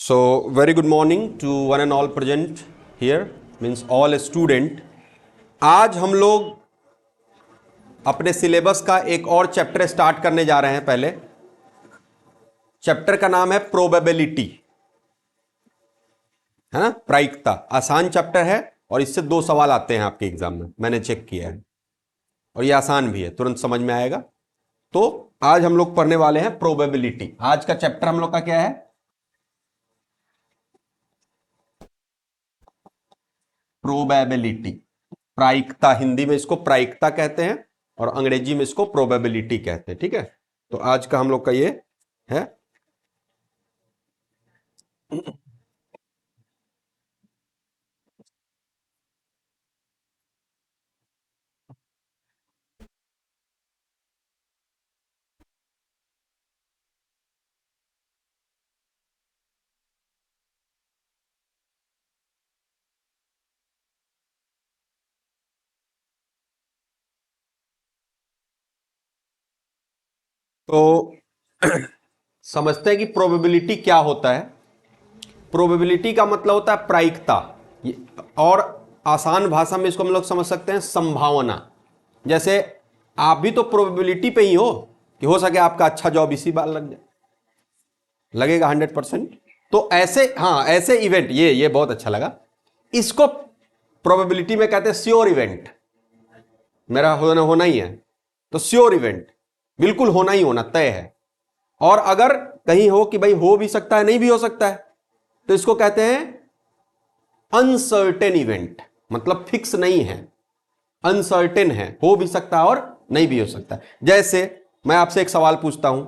So, very good morning to one and all present here, means all student. आज हम लोग अपने syllabus का एक और चैप्टर स्टार्ट करने जा रहे हैं। पहले चैप्टर का नाम है प्रोबेबिलिटी, है ना, प्रायिकता। आसान चैप्टर है और इससे 2 सवाल आते हैं आपके एग्जाम में, मैंने चेक किया है, और ये आसान भी है, तुरंत समझ में आएगा। तो आज हम लोग पढ़ने वाले हैं प्रोबेबिलिटी। आज का चैप्टर हम लोग का क्या है? प्रोबेबिलिटी, प्रायिकता। हिंदी में इसको प्रायिकता कहते हैं और अंग्रेजी में इसको प्रोबेबिलिटी कहते हैं। ठीक है, तो आज का हम लोग का ये है। तो समझते हैं कि प्रोबेबिलिटी क्या होता है। प्रोबेबिलिटी का मतलब होता है प्रायिकता, और आसान भाषा में इसको हम लोग समझ सकते हैं संभावना। जैसे आप भी तो प्रोबेबिलिटी पे ही हो कि हो सके आपका अच्छा जॉब इसी बार लग जाए, लगेगा 100%। तो ऐसे, हाँ, ऐसे इवेंट, ये बहुत अच्छा लगा। इसको प्रोबेबिलिटी में कहते हैं श्योर इवेंट। मेरा होना ही है, तो श्योर इवेंट, बिल्कुल होना ही होना, तय है। और अगर कहीं हो कि भाई हो भी सकता है, नहीं भी हो सकता है, तो इसको कहते हैं अनसर्टेन इवेंट, मतलब फिक्स नहीं है, अनसर्टेन है, हो भी सकता है और नहीं भी हो सकता है। जैसे मैं आपसे एक सवाल पूछता हूं,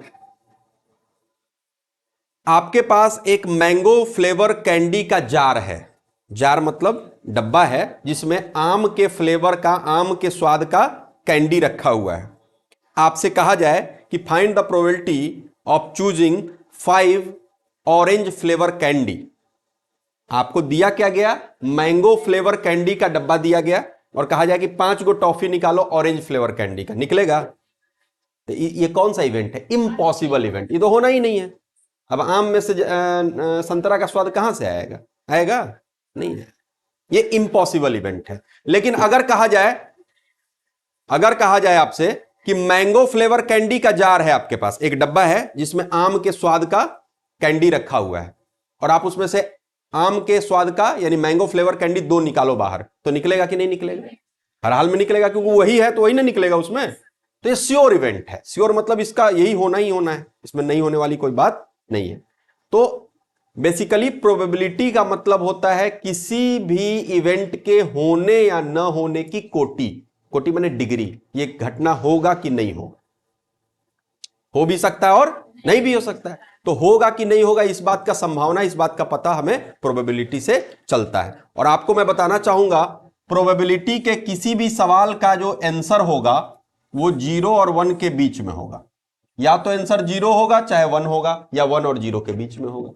आपके पास एक मैंगो फ्लेवर कैंडी का जार है। जार मतलब डब्बा है जिसमें आम के फ्लेवर का, आम के स्वाद का कैंडी रखा हुआ है। आपसे कहा जाए कि find the probability of choosing 5 orange flavour candy. आपको दिया क्या गया? मैंगो फ्लेवर कैंडी का डब्बा दिया गया और कहा जाए कि 5 गो टॉफी निकालो ऑरेंज फ्लेवर कैंडी का, निकलेगा? तो ये कौन सा इवेंट है? इम्पॉसिबल इवेंट, ये तो होना ही नहीं है। अब आम में से संतरा का स्वाद कहां से आएगा? आएगा नहीं है। ये इम्पॉसिबल इवेंट है। लेकिन अगर कहा जाए आपसे कि मैंगो फ्लेवर कैंडी का जार है, आपके पास एक डब्बा है जिसमें आम के स्वाद का कैंडी रखा हुआ है, और आप उसमें से आम के स्वाद का यानी मैंगो फ्लेवर कैंडी 2 निकालो बाहर, तो निकलेगा कि नहीं निकलेगा? हर हाल में निकलेगा, क्योंकि वही है तो वही ना निकलेगा उसमें। तो ये श्योर इवेंट है। श्योर मतलब इसका यही होना ही होना है, इसमें नहीं होने वाली कोई बात नहीं है। तो बेसिकली प्रोबेबिलिटी का मतलब होता है किसी भी इवेंट के होने या न होने की कोटि। कोटि माने डिग्री, ये घटना होगा कि नहीं होगा। हो भी सकता है और नहीं भी हो सकता है। तो होगा कि नहीं होगा, इस बात का संभावना, इस बात का पता हमें प्रोबेबिलिटी से चलता है। और आपको मैं बताना चाहूंगा, प्रोबेबिलिटी के किसी भी सवाल का जो आंसर होगा वो 0 और 1 के बीच में होगा। या तो आंसर 0 होगा, चाहे 1 होगा, या 1 और 0 के बीच में होगा।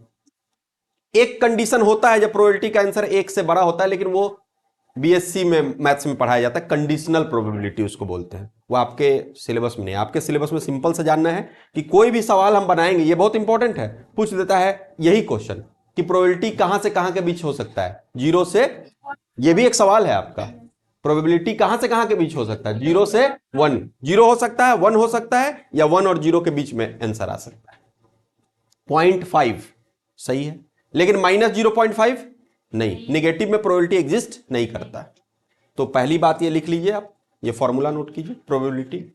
एक कंडीशन होता है जब प्रोबेबिलिटी का आंसर 1 से बड़ा होता है, लेकिन वो बीएससी में मैथ्स में पढ़ाया जाता है, कंडीशनल प्रोबेबिलिटी उसको बोलते हैं। वो आपके सिलेबस में नहीं है। आपके सिलेबस में सिंपल से जानना है कि कोई भी सवाल हम बनाएंगे, ये बहुत इंपॉर्टेंट है, पूछ देता है यही क्वेश्चन कि प्रोबेबिलिटी कहां से कहां के बीच हो सकता है? 0 से, ये भी एक सवाल है आपका, प्रोबेबिलिटी कहां से कहां के बीच हो सकता है? 0 से 1, 0 हो सकता है, 1 हो सकता है, या 1 और 0 के बीच में आंसर आ सकता है। 0.5 सही है, लेकिन -0.5 नहीं, निगेटिव में प्रोबेबिलिटी एग्जिस्ट नहीं करता। तो पहली बात ये लिख लीजिए आप, ये फॉर्मूला नोट कीजिए, प्रोबेबिलिटी।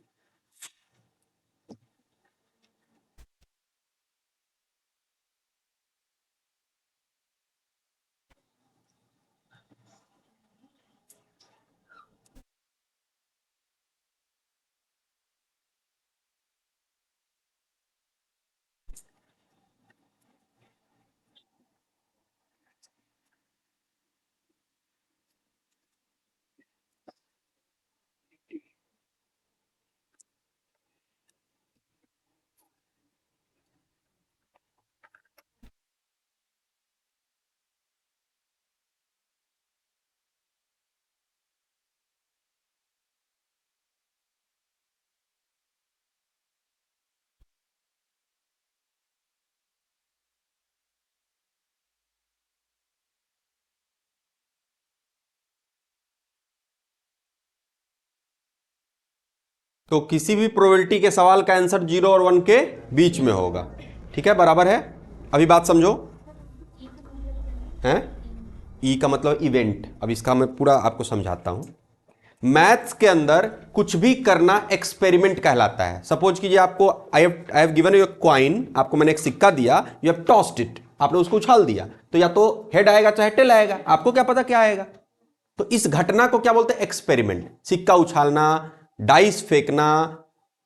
तो किसी भी प्रोबेबिलिटी के सवाल का आंसर 0 और 1 के बीच में होगा। ठीक है, बराबर है। अभी बात समझो। हैं? ई का मतलब इवेंट। अब इसका मैं पूरा आपको समझाता हूं। मैथ्स के अंदर कुछ भी करना एक्सपेरिमेंट कहलाता है। सपोज कीजिए आपको I have given you coin, आपको मैंने एक सिक्का दिया, यू हैव टॉस्ड इट, आपने उसको उछाल दिया, तो या तो हेड आएगा चाहे टेल आएगा, आपको क्या पता क्या आएगा। तो इस घटना को क्या बोलते हैं? एक्सपेरिमेंट। सिक्का उछालना, डाइस फेंकना,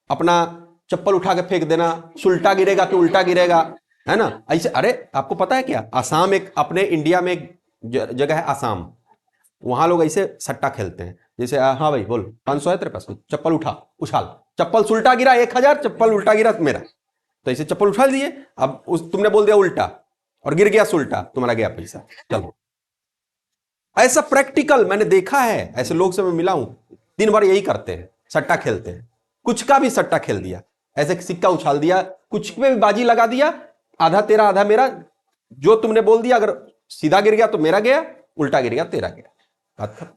अपना चप्पल उठा के फेंक देना, सुलटा गिरेगा कि उल्टा गिरेगा, है ना। ऐसे अरे आपको पता है क्या, आसाम एक अपने इंडिया में एक जगह है आसाम, वहां लोग ऐसे सट्टा खेलते हैं। जैसे हाँ भाई बोल, 500 है तेरे पास, चप्पल उठा, उछाल, चप्पल सुलटा गिरा 1000, चप्पल उल्टा गिरा मेरा, तो ऐसे चप्पल उछाल दिए। अब तुमने बोल दिया उल्टा और गिर गया सुलटा, तुम्हारा गया पैसा। चलो, ऐसा प्रैक्टिकल मैंने देखा है, ऐसे लोग से मैं मिला हूं, दिन भर यही करते हैं, सट्टा खेलते हैं। कुछ का भी सट्टा खेल दिया, ऐसे सिक्का उछाल दिया, कुछ पे भी बाजी लगा दिया, आधा तेरा आधा मेरा, जो तुमने बोल दिया अगर सीधा गिर गया तो मेरा गया, उल्टा गिर गया तेरा गया, बात खत्म।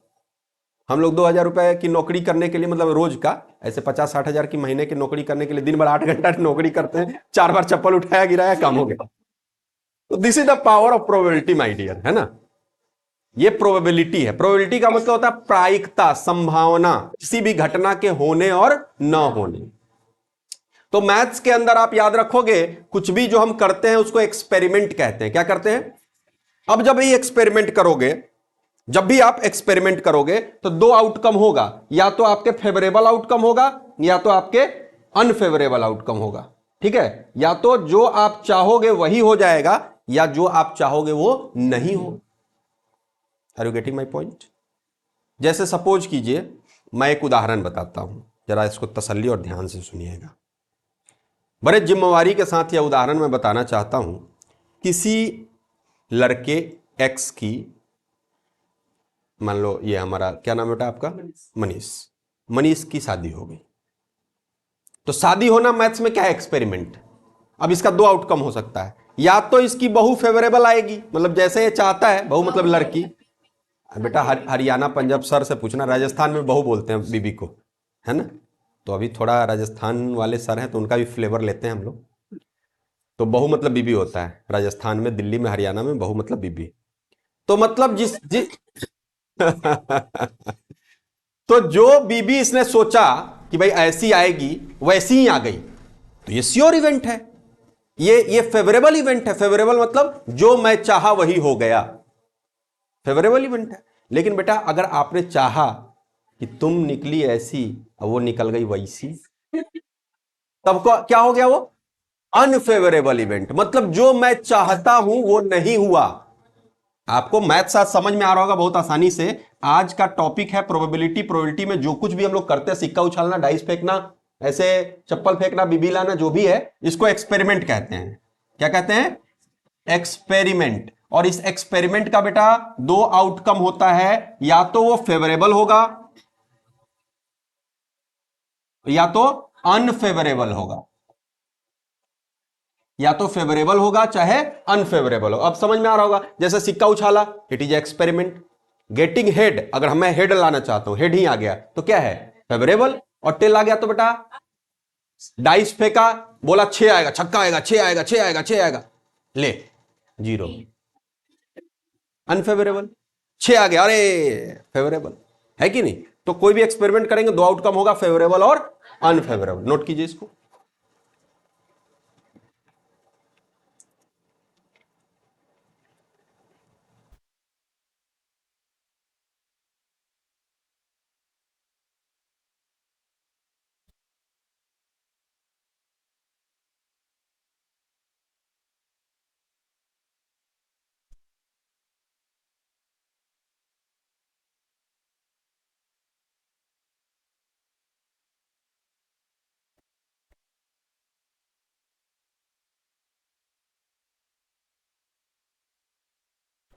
हम लोग 2,000 रुपए की नौकरी करने के लिए, मतलब रोज का ऐसे 50-60 हजार की महीने की नौकरी करने के लिए दिन भर 8 घंटा की नौकरी करते हैं, 4 बार चप्पल उठाया गिराया काम हो गया। तो this is the power of probability my dear, है ना। ये प्रोबेबिलिटी है। प्रोबेबिलिटी का मतलब होता है प्रायिकता, संभावना किसी भी घटना के होने और न होने। तो मैथ्स के अंदर आप याद रखोगे, कुछ भी जो हम करते हैं उसको एक्सपेरिमेंट कहते हैं। क्या करते हैं? अब जब ये एक्सपेरिमेंट करोगे, जब भी आप एक्सपेरिमेंट करोगे तो दो आउटकम होगा, या तो आपके फेवरेबल आउटकम होगा या तो आपके अनफेवरेबल आउटकम होगा। ठीक है, या तो जो आप चाहोगे वही हो जाएगा या जो आप चाहोगे वो नहीं हो। Are you getting my point? जैसे सपोज कीजिए, मैं एक उदाहरण बताता हूं, जरा इसको तसल्ली और ध्यान से सुनिएगा। बड़े जिम्मेवारी के साथ यह उदाहरण मैं बताना चाहता हूं। किसी लड़के एक्स की, मान लो ये हमारा क्या नाम बेटा आपका? मनीष। मनीष की शादी हो गई। तो शादी होना मैथ्स में क्या है? एक्सपेरिमेंट। अब इसका दो आउटकम हो सकता है, या तो इसकी बहू फेवरेबल आएगी, मतलब जैसे ये चाहता है, बहू मतलब लड़की। बेटा हरियाणा पंजाब सर से पूछना, राजस्थान में बहू बोलते हैं बीबी को, है ना। तो अभी थोड़ा राजस्थान वाले सर हैं तो उनका भी फ्लेवर लेते हैं हम लोग। तो बहू मतलब बीबी होता है राजस्थान में, दिल्ली में, हरियाणा में बहू मतलब बीबी। तो मतलब जिस जिस तो जो बीबी इसने सोचा कि भाई ऐसी आएगी वैसी ही आ गई, तो ये श्योर इवेंट है, ये फेवरेबल इवेंट है। फेवरेबल मतलब जो मैं चाहा वही हो गया, फेवरेबल इवेंट है। लेकिन बेटा अगर आपने चाहा कि तुम निकली ऐसी और वो निकल गई वैसी, तब क्या हो गया? वो अनफेवरेबल इवेंट। मतलब जो मैं चाहता हूं वो नहीं हुआ। आपको मैथ साथ समझ में आ रहा होगा बहुत आसानी से। आज का टॉपिक है प्रोबेबिलिटी। प्रोबेबिलिटी में जो कुछ भी हम लोग करते हैं, सिक्का उछालना, डाइस फेंकना, ऐसे चप्पल फेंकना, बीबी लाना, जो भी है, इसको एक्सपेरिमेंट कहते हैं। क्या कहते हैं? एक्सपेरिमेंट। और इस एक्सपेरिमेंट का बेटा दो आउटकम होता है, या तो वो फेवरेबल होगा या तो अनफेवरेबल होगा, या तो फेवरेबल होगा चाहे अनफेवरेबल हो। अब समझ में आ रहा होगा, जैसे सिक्का उछाला, it is experiment. Getting head, अगर मैं हेड लाना चाहता हूं, हेड ही आ गया तो क्या है? फेवरेबल। और टेल आ गया तो बेटा, डाइस फेंका, बोला 6 आएगा, छक्का आएगा, 6 आएगा, 6 आएगा, 6 आएगा, ले 0, अनफेवरेबल। 6 आ गया, अरे फेवरेबल, है कि नहीं। तो कोई भी एक्सपेरिमेंट करेंगे दो आउटकम होगा, फेवरेबल और अनफेवरेबल। नोट कीजिए इसको।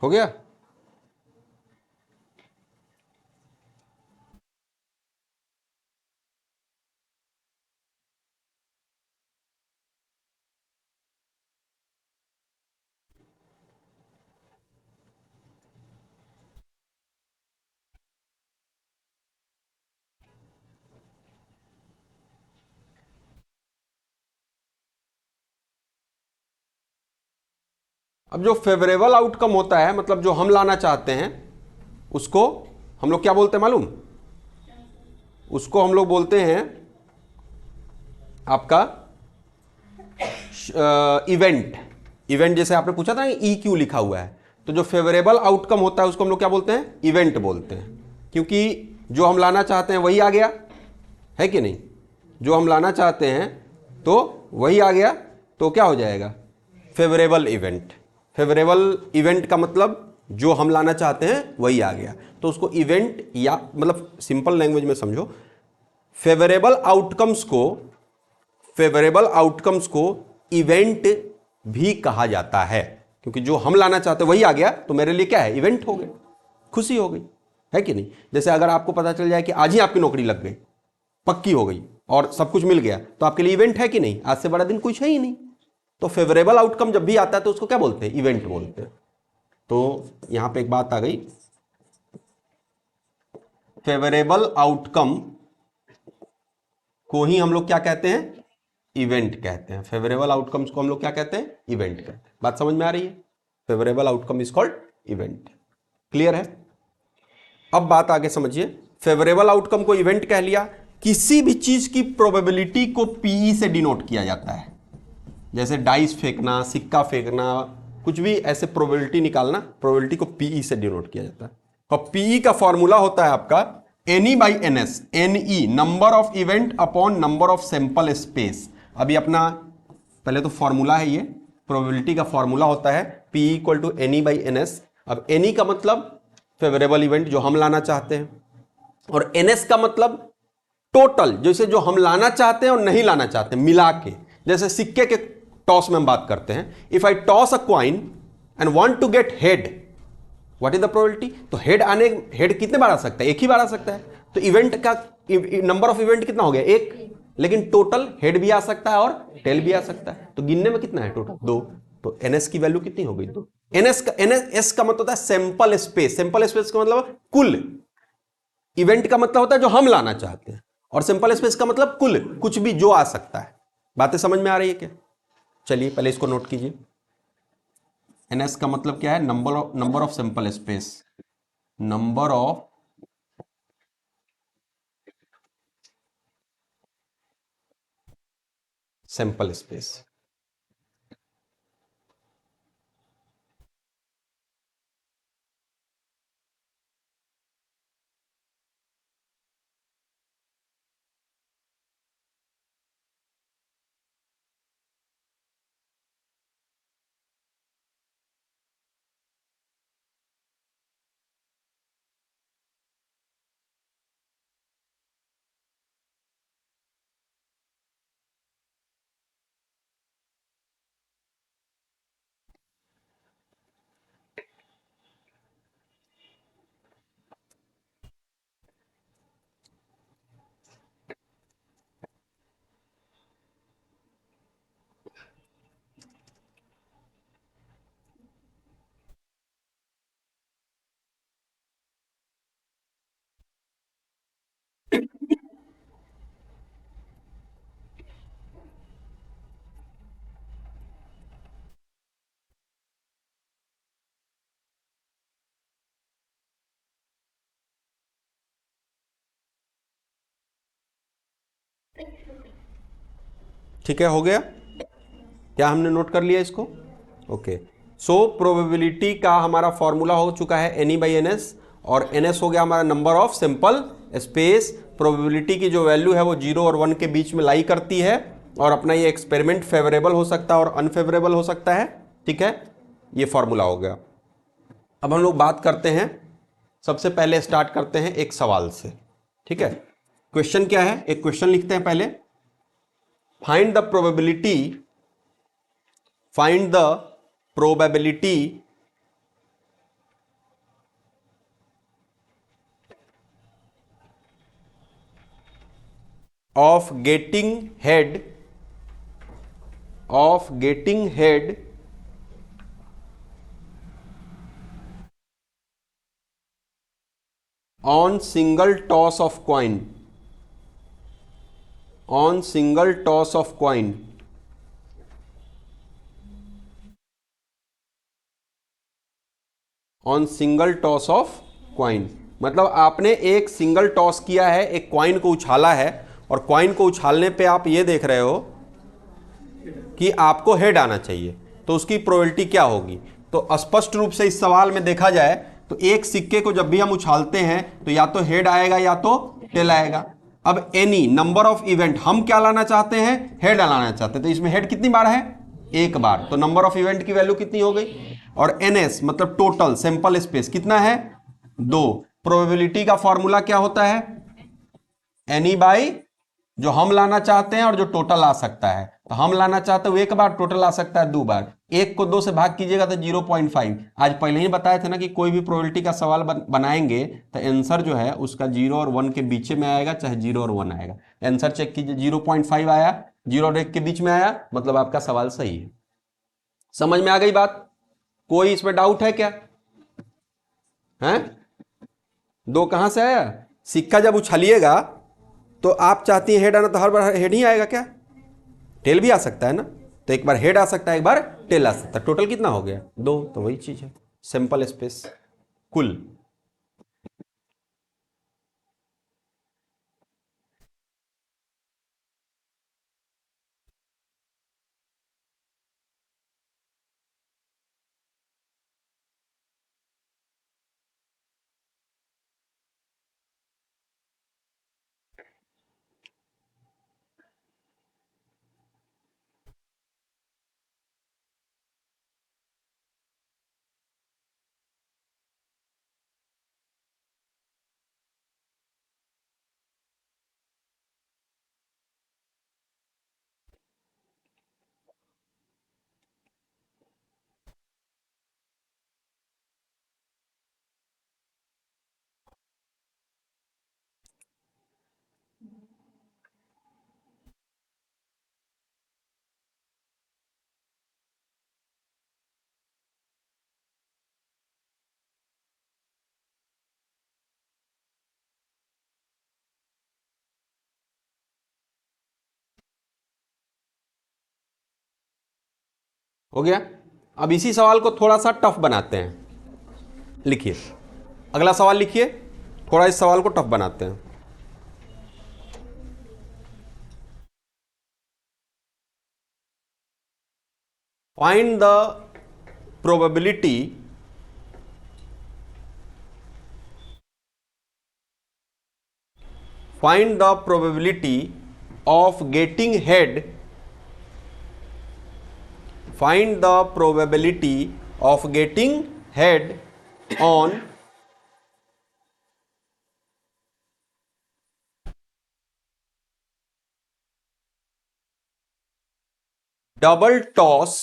हो गया? अब जो फेवरेबल आउटकम होता है, मतलब जो हम लाना चाहते हैं, उसको हम लोग क्या बोलते हैं मालूम? उसको हम लोग बोलते हैं आपका इवेंट। इवेंट जैसे आपने पूछा था ई क्यू लिखा हुआ है, तो जो फेवरेबल आउटकम होता है उसको हम लोग क्या बोलते हैं? इवेंट बोलते हैं, क्योंकि जो हम लाना चाहते हैं वही आ गया, है कि नहीं? जो हम लाना चाहते हैं तो वही आ गया, तो क्या हो जाएगा? Favourable event. फेवरेबल इवेंट का मतलब जो हम लाना चाहते हैं वही आ गया, तो उसको इवेंट, या मतलब सिंपल लैंग्वेज में समझो, फेवरेबल आउटकम्स को इवेंट भी कहा जाता है, क्योंकि जो हम लाना चाहते हैं वही आ गया, तो मेरे लिए क्या है? इवेंट हो गया, खुशी हो गई, है कि नहीं? जैसे अगर आपको पता चल जाए कि आज ही आपकी नौकरी लग गई, पक्की हो गई और सब कुछ मिल गया, तो आपके लिए इवेंट है कि नहीं? आज से बड़ा दिन कुछ है ही नहीं। तो फेवरेबल आउटकम जब भी आता है तो उसको क्या बोलते हैं? इवेंट बोलते हैं। तो यहां पे एक बात आ गई, फेवरेबल आउटकम को ही हम लोग क्या कहते हैं? इवेंट कहते हैं। फेवरेबल आउटकम्स को हम लोग क्या कहते हैं? इवेंट कहते हैं। बात समझ में आ रही है? Favourable outcome is called event. Clear है? अब बात आगे समझिए। फेवरेबल आउटकम को इवेंट कह लिया। किसी भी चीज की प्रोबेबिलिटी को पीई से डिनोट किया जाता है, जैसे डाइस फेंकना, सिक्का फेंकना, कुछ भी ऐसे प्रोबेबिलिटी निकालना, प्रोबेबिलिटी को पीई से डिनोट किया जाता है। और पीई का फॉर्मूला होता है आपका NE by NS. NE number of event upon number of sample space. अभी अपना पहले तो फॉर्मूला है, ये प्रोबेबिलिटी का फॉर्मूला होता है P equal to NE by NS. अब एनई का मतलब फेवरेबल इवेंट जो हम लाना चाहते हैं, और एनएस का मतलब टोटल, जैसे जो हम लाना चाहते हैं और नहीं लाना चाहते हैं मिला के। जैसे सिक्के के टॉस में हम बात करते हैं, if I toss a coin and want to get head, what is the probability? तो हेड कितने बार आ सकता है? एक ही बार आ सकता है। तो इवेंट का नंबर ऑफ इवेंट कितना हो गया? एक। लेकिन टोटल हेड भी आ सकता है और टेल भी आ सकता है, तो गिनने में कितना है टोटल? दो। तो एनएस की वैल्यू कितनी हो गई? दो। एनएस का मतलब होता है सैंपल स्पेस। सैंपल स्पेस का मतलब कुल। इवेंट का मतलब होता है जो हम लाना चाहते हैं, और सैंपल स्पेस का मतलब कुल, कुछ भी जो आ सकता है। बातें समझ में आ रही है क्या? चलिए पहले इसको नोट कीजिए। एनएस का मतलब क्या है? Number of sample space. Number of sample space. ठीक है, हो गया क्या? हमने नोट कर लिया इसको? ओके। सो प्रोबेबिलिटी का हमारा फॉर्मूला हो चुका है N E by N S, और एन एस हो गया हमारा number of simple space. Probability की जो वैल्यू है वो 0 और 1 के बीच में लाई करती है, और अपना ये एक्सपेरिमेंट फेवरेबल हो सकता है और अनफेवरेबल हो सकता है। ठीक है, ये फॉर्मूला हो गया। अब हम लोग बात करते हैं, सबसे पहले स्टार्ट करते हैं एक सवाल से। ठीक है, क्वेश्चन क्या है? एक क्वेश्चन लिखते हैं पहले। Find the probability, find the probability of getting head on single toss of coin, on single toss of coin on single toss of coin, मतलब आपने एक सिंगल टॉस किया है, एक क्वाइन को उछाला है, और क्वाइन को उछालने पे आप ये देख रहे हो कि आपको हेड आना चाहिए, तो उसकी प्रोबेबिलिटी क्या होगी। तो स्पष्ट रूप से इस सवाल में देखा जाए तो एक सिक्के को जब भी हम उछालते हैं तो या तो हेड आएगा या तो टेल आएगा। अब एनी नंबर ऑफ इवेंट, हम क्या लाना चाहते हैं, हेड लाना चाहते हैं, तो इसमें हेड कितनी बार है, एक बार, तो नंबर ऑफ इवेंट की वैल्यू कितनी हो गई। और एनएस मतलब टोटल सैंपल स्पेस कितना है, 2। प्रोबेबिलिटी का फॉर्मूला क्या होता है, एनी बाई जो हम लाना चाहते हैं और जो टोटल आ सकता है। तो हम लाना चाहते हो एक बार, टोटल आ सकता है 2 बार। 1 को 2 से भाग कीजिएगा तो 0.5। आज पहले ही बताए थे ना कि कोई भी प्रोबेबिलिटी का सवाल बनाएंगे तो आंसर जो है उसका 0 और 1 के बीच में आएगा, चाहे 0 और 1 आएगा। आंसर चेक कीजिए, 0.5 आया, 0 और 1 के बीच में आया, मतलब आपका सवाल सही है। समझ में आ गई बात, कोई इसमें डाउट है क्या, है? 2 कहां से आया, सिक्का जब उछालिएगा तो आप चाहती हैं हेड आना, तो हर बार हेड ही आएगा क्या, टेल भी आ सकता है ना, तो एक बार हेड आ सकता है, एक बार टेल आ सकता है। टोटल कितना हो गया, 2, तो वही चीज है सैंपल स्पेस कुल। हो गया। अब इसी सवाल को थोड़ा सा टफ बनाते हैं, लिखिए अगला सवाल लिखिए, थोड़ा इस सवाल को टफ बनाते हैं। Find the probability of getting head, find the probability of getting head on double toss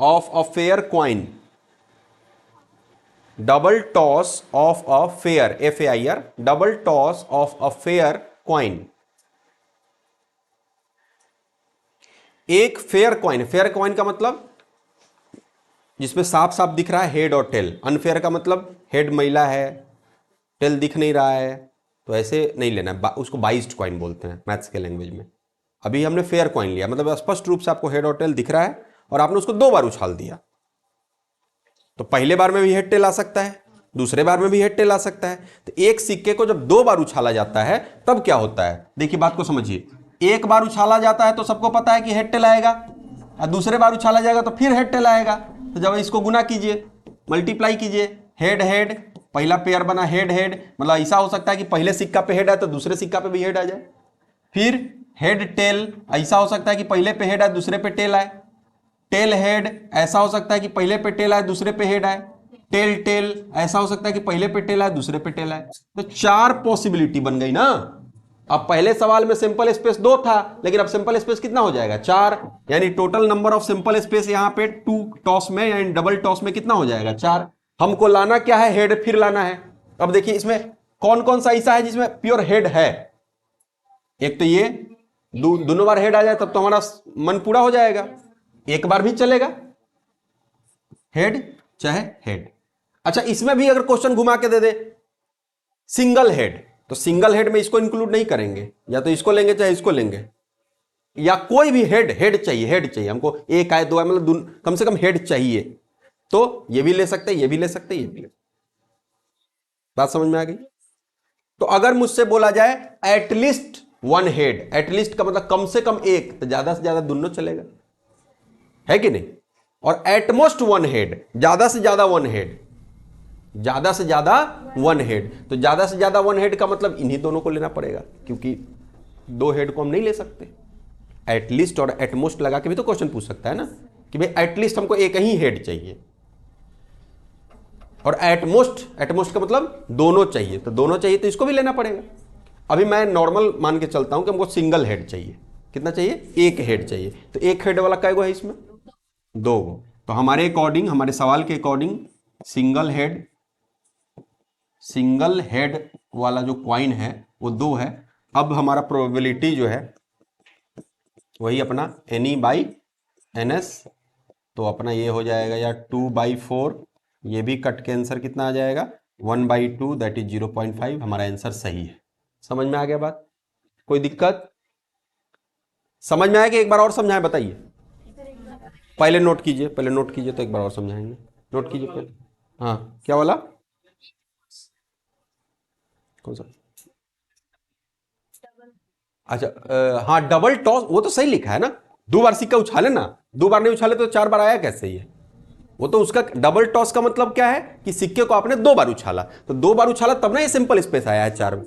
of a fair coin, double toss of a fair, FAIR, double toss of a fair coin। एक fair coin, fair coin का मतलब जिसमें साफ साफ दिख रहा है head और टेल, अनफेयर का मतलब हेड मैला है, टेल दिख नहीं रहा है, तो ऐसे नहीं लेना, उसको बाइज्ड कॉइन बोलते हैं मैथ्स के लैंग्वेज में। अभी हमने फेयर कॉइन लिया, मतलब स्पष्ट रूप से आपको हेड और टेल दिख रहा है और आपने उसको 2 बार उछाल दिया, तो पहले बार में भी हेड टेल आ सकता है, दूसरे बार में भी हेड टेल आ सकता है। तो एक सिक्के को जब 2 बार उछाला जाता है तब क्या होता है, देखिए बात को समझिए। एक बार उछाला जाता है तो सबको पता है कि हेड टेल आएगा, और दूसरे बार उछाला जाएगा तो फिर हेड टेल आएगा। तो जब इसको गुना कीजिए, मल्टीप्लाई कीजिए, हेड हेड, पहला पेयर बना हेड हेड, मतलब ऐसा हो सकता है कि पहले सिक्का पे हेड आए तो दूसरे सिक्का पे भी हेड आ जाए। फिर हेड टेल, ऐसा हो सकता है कि पहले पे हेड आए दूसरे पे टेल आए। टेल हेड, ऐसा हो सकता है कि पहले पे टेल आए दूसरे पे हेड आए। टेल टेल, ऐसा हो सकता है कि पहले पे टेल आए दूसरे पे टेल आए। तो 4 पॉसिबिलिटी बन गई ना। अब पहले सवाल में सिंपल स्पेस 2 था, लेकिन अब सिंपल स्पेस कितना हो जाएगा, 4, यानी total number of simple space यहां पे 2 टॉस में यानी डबल टॉस में कितना हो जाएगा, 4। हमको लाना क्या है, हेड फिर लाना है। अब देखिए इसमें कौन कौन सा ऐसा है जिसमें प्योर हेड है। एक तो ये दोनों बार हेड आ जाए तब तो हमारा मन पूरा हो जाएगा, एक बार भी चलेगा, हेड चाहे हेड। अच्छा, इसमें भी अगर क्वेश्चन घुमा के दे दे सिंगल हेड, तो सिंगल हेड में इसको इंक्लूड नहीं करेंगे, या तो इसको लेंगे चाहे इसको लेंगे। या कोई भी हेड हेड चाहिए, हेड चाहिए हमको, एक आए दो आए, मतलब कम से कम हेड चाहिए, तो ये भी ले सकते हैं, ये भी ले सकते हैं, ये भी ले। बात समझ में आ गई? तो अगर मुझसे बोला जाए एटलीस्ट वन हेड, एटलीस्ट का मतलब कम से कम एक, तो ज्यादा से ज्यादा दोनों चलेगा, है कि नहीं? और एटमोस्ट वन हेड, ज्यादा से ज्यादा वन हेड, ज्यादा से ज्यादा वन हेड, तो ज्यादा से ज्यादा वन हेड का मतलब इन्हीं दोनों को लेना पड़ेगा, क्योंकि दो हेड को हम नहीं ले सकते। एटलीस्ट और एटमोस्ट लगा के भी तो क्वेश्चन पूछ सकता है ना, कि भाई एटलीस्ट हमको एक ही हेड चाहिए, और एटमोस्ट, एटमोस्ट का मतलब दोनों चाहिए, तो दोनों चाहिए तो इसको भी लेना पड़ेगा। अभी मैं नॉर्मल मान के चलता हूं कि हमको सिंगल हेड चाहिए, कितना चाहिए? एक हेड चाहिए, तो एक हेड वाला कैगो है इसमें? दो गो। तो हमारे अकॉर्डिंग, हमारे सवाल के according single head, single head वाला जो क्वाइन है वो दो है। अब हमारा प्रोबेबिलिटी जो है वही अपना एनी बाई एन एस, तो अपना ये हो जाएगा या 2/4, ये भी कट के आंसर कितना आ जाएगा? 1/2, दैट इज 0.5। हमारा आंसर सही है। समझ में आ गया बात? कोई दिक्कत? समझ में आया कि एक बार और समझाएं? बताइए। पहले नोट कीजिए, पहले नोट कीजिए, तो एक बार और समझाएंगे। नोट कीजिए पहले। हाँ, क्या बोला? कौन सा? अच्छा, हाँ, डबल टॉस, वो तो सही लिखा है ना, दो बार सिक्का उछाले ना, दो बार नहीं उछाले तो चार बार आया कैसे ये? वो तो उसका डबल टॉस का मतलब क्या है कि सिक्के को आपने दो बार उछाला, तो दो बार उछाला तब ना ये सिंपल स्पेस आया है चार में।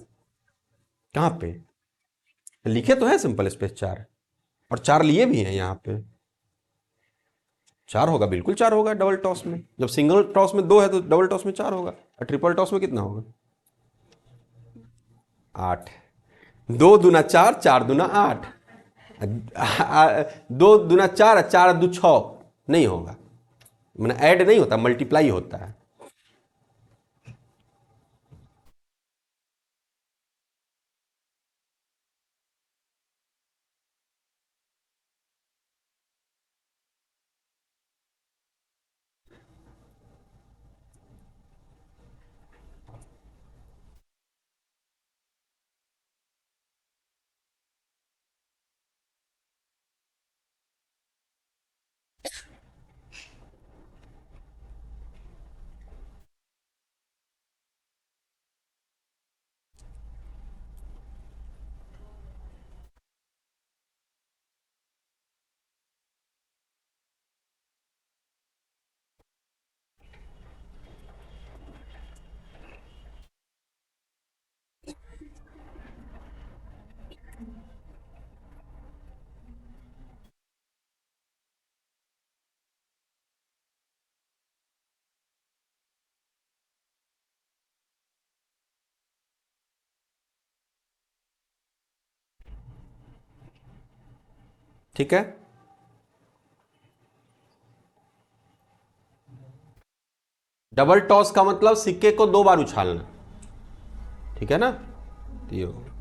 कहां पे लिखे तो है सिंपल स्पेस चार, और चार लिए भी हैं यहां पे। चार होगा, बिल्कुल चार होगा डबल टॉस में, जब सिंगल टॉस में दो है तो डबल टॉस में चार होगा, और ट्रिपल टॉस में कितना होगा? आठ। दो दूना चार, चार दूना आठ, दो दूना चार, चार दो छः, नहीं होगा, मैंने ऐड नहीं होता, मल्टीप्लाई होता है। ठीक है, डबल टॉस का मतलब सिक्के को दो बार उछालना, ठीक है ना? तो ये होगा।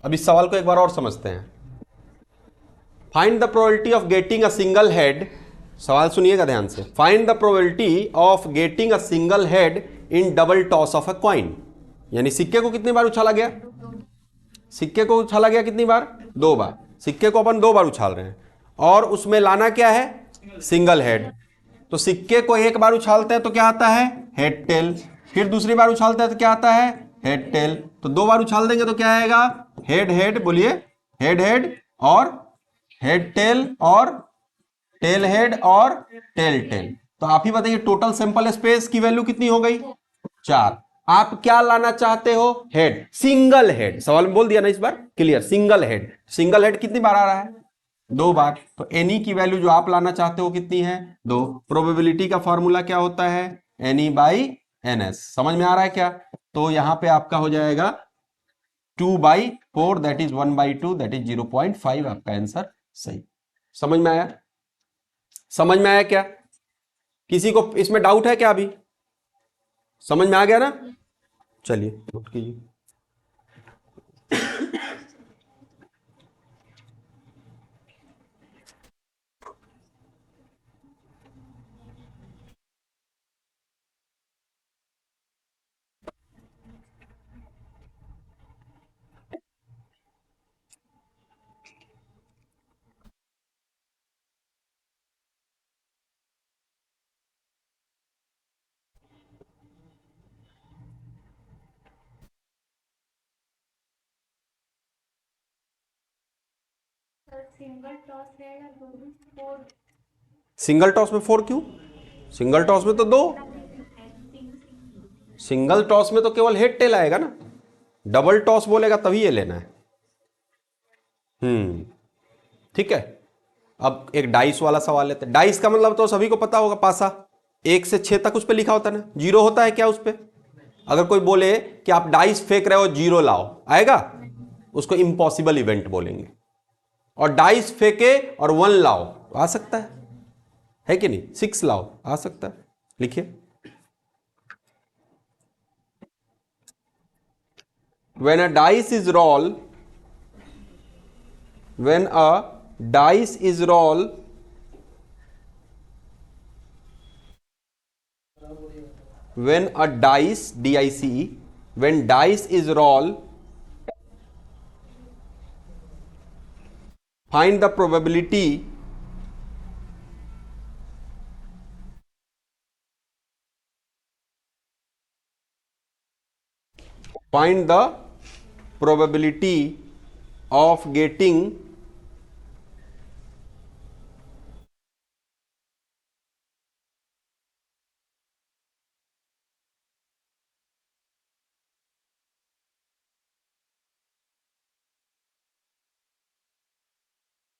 अब इस सवाल को एक बार और समझते हैं। Find the probability of getting a single head, सवाल सुनिएगा ध्यान से। Find the probability of getting a single head in double toss of a coin, यानी सिक्के को कितनी बार उछाला गया? सिक्के को उछाला गया कितनी बार? दो बार। सिक्के को अपन दो बार उछाल रहे हैं, और उसमें लाना क्या है? Single head. तो सिक्के को एक बार उछालते हैं तो क्या आता है? Head tail. फिर दूसरी बार उछालते हैं तो क्या आता है? Head tail. तो दो बार उछाल देंगे तो क्या आएगा? हेड हेड, बोलिए। हेड हेड और हेड टेल और टेल हेड और टेल टेल। तो आप ही बताइए टोटल सैंपल स्पेस की वैल्यू कितनी हो गई? चार। आप क्या लाना चाहते हो? Head, single head. सवाल में बोल दिया ना इस बार, clear, single head. Single head कितनी बार आ रहा है? दो बार। तो एनी की वैल्यू जो आप लाना चाहते हो कितनी है? दो। प्रोबेबिलिटी का फॉर्मूला क्या होता है? NE by N S. समझ में आ रहा है क्या? तो यहां पे आपका हो जाएगा 2/4, दैट इज 1/2, दैट इज 0.5, आपका आंसर सही। समझ में आया? समझ में आया क्या? किसी को इसमें डाउट है क्या अभी? समझ में आ गया ना? चलिए नोट कीजिए। सिंगल टॉस में 4 क्यों? सिंगल टॉस में तो 2, सिंगल टॉस में तो केवल हेड टेल आएगा ना, डबल टॉस बोलेगा तभी ये लेना है। ठीक है। अब एक डाइस वाला सवाल लेते हैं। डाइस का मतलब तो सभी को पता होगा, पासा 1 से 6 तक उस पर लिखा होता है ना, जीरो होता है क्या उस पर? अगर कोई बोले कि आप डाइस फेंक रहे हो, जीरो लाओ, आएगा? उसको इम्पॉसिबल इवेंट बोलेंगे। और डाइस फेंके और 1 लाओ, आ सकता है कि नहीं? 6 लाओ, आ सकता है। लिखिए, when a dice is roll, when a dice is roll, when a dice, D-I-C-E, when dice is roll, find the probability of getting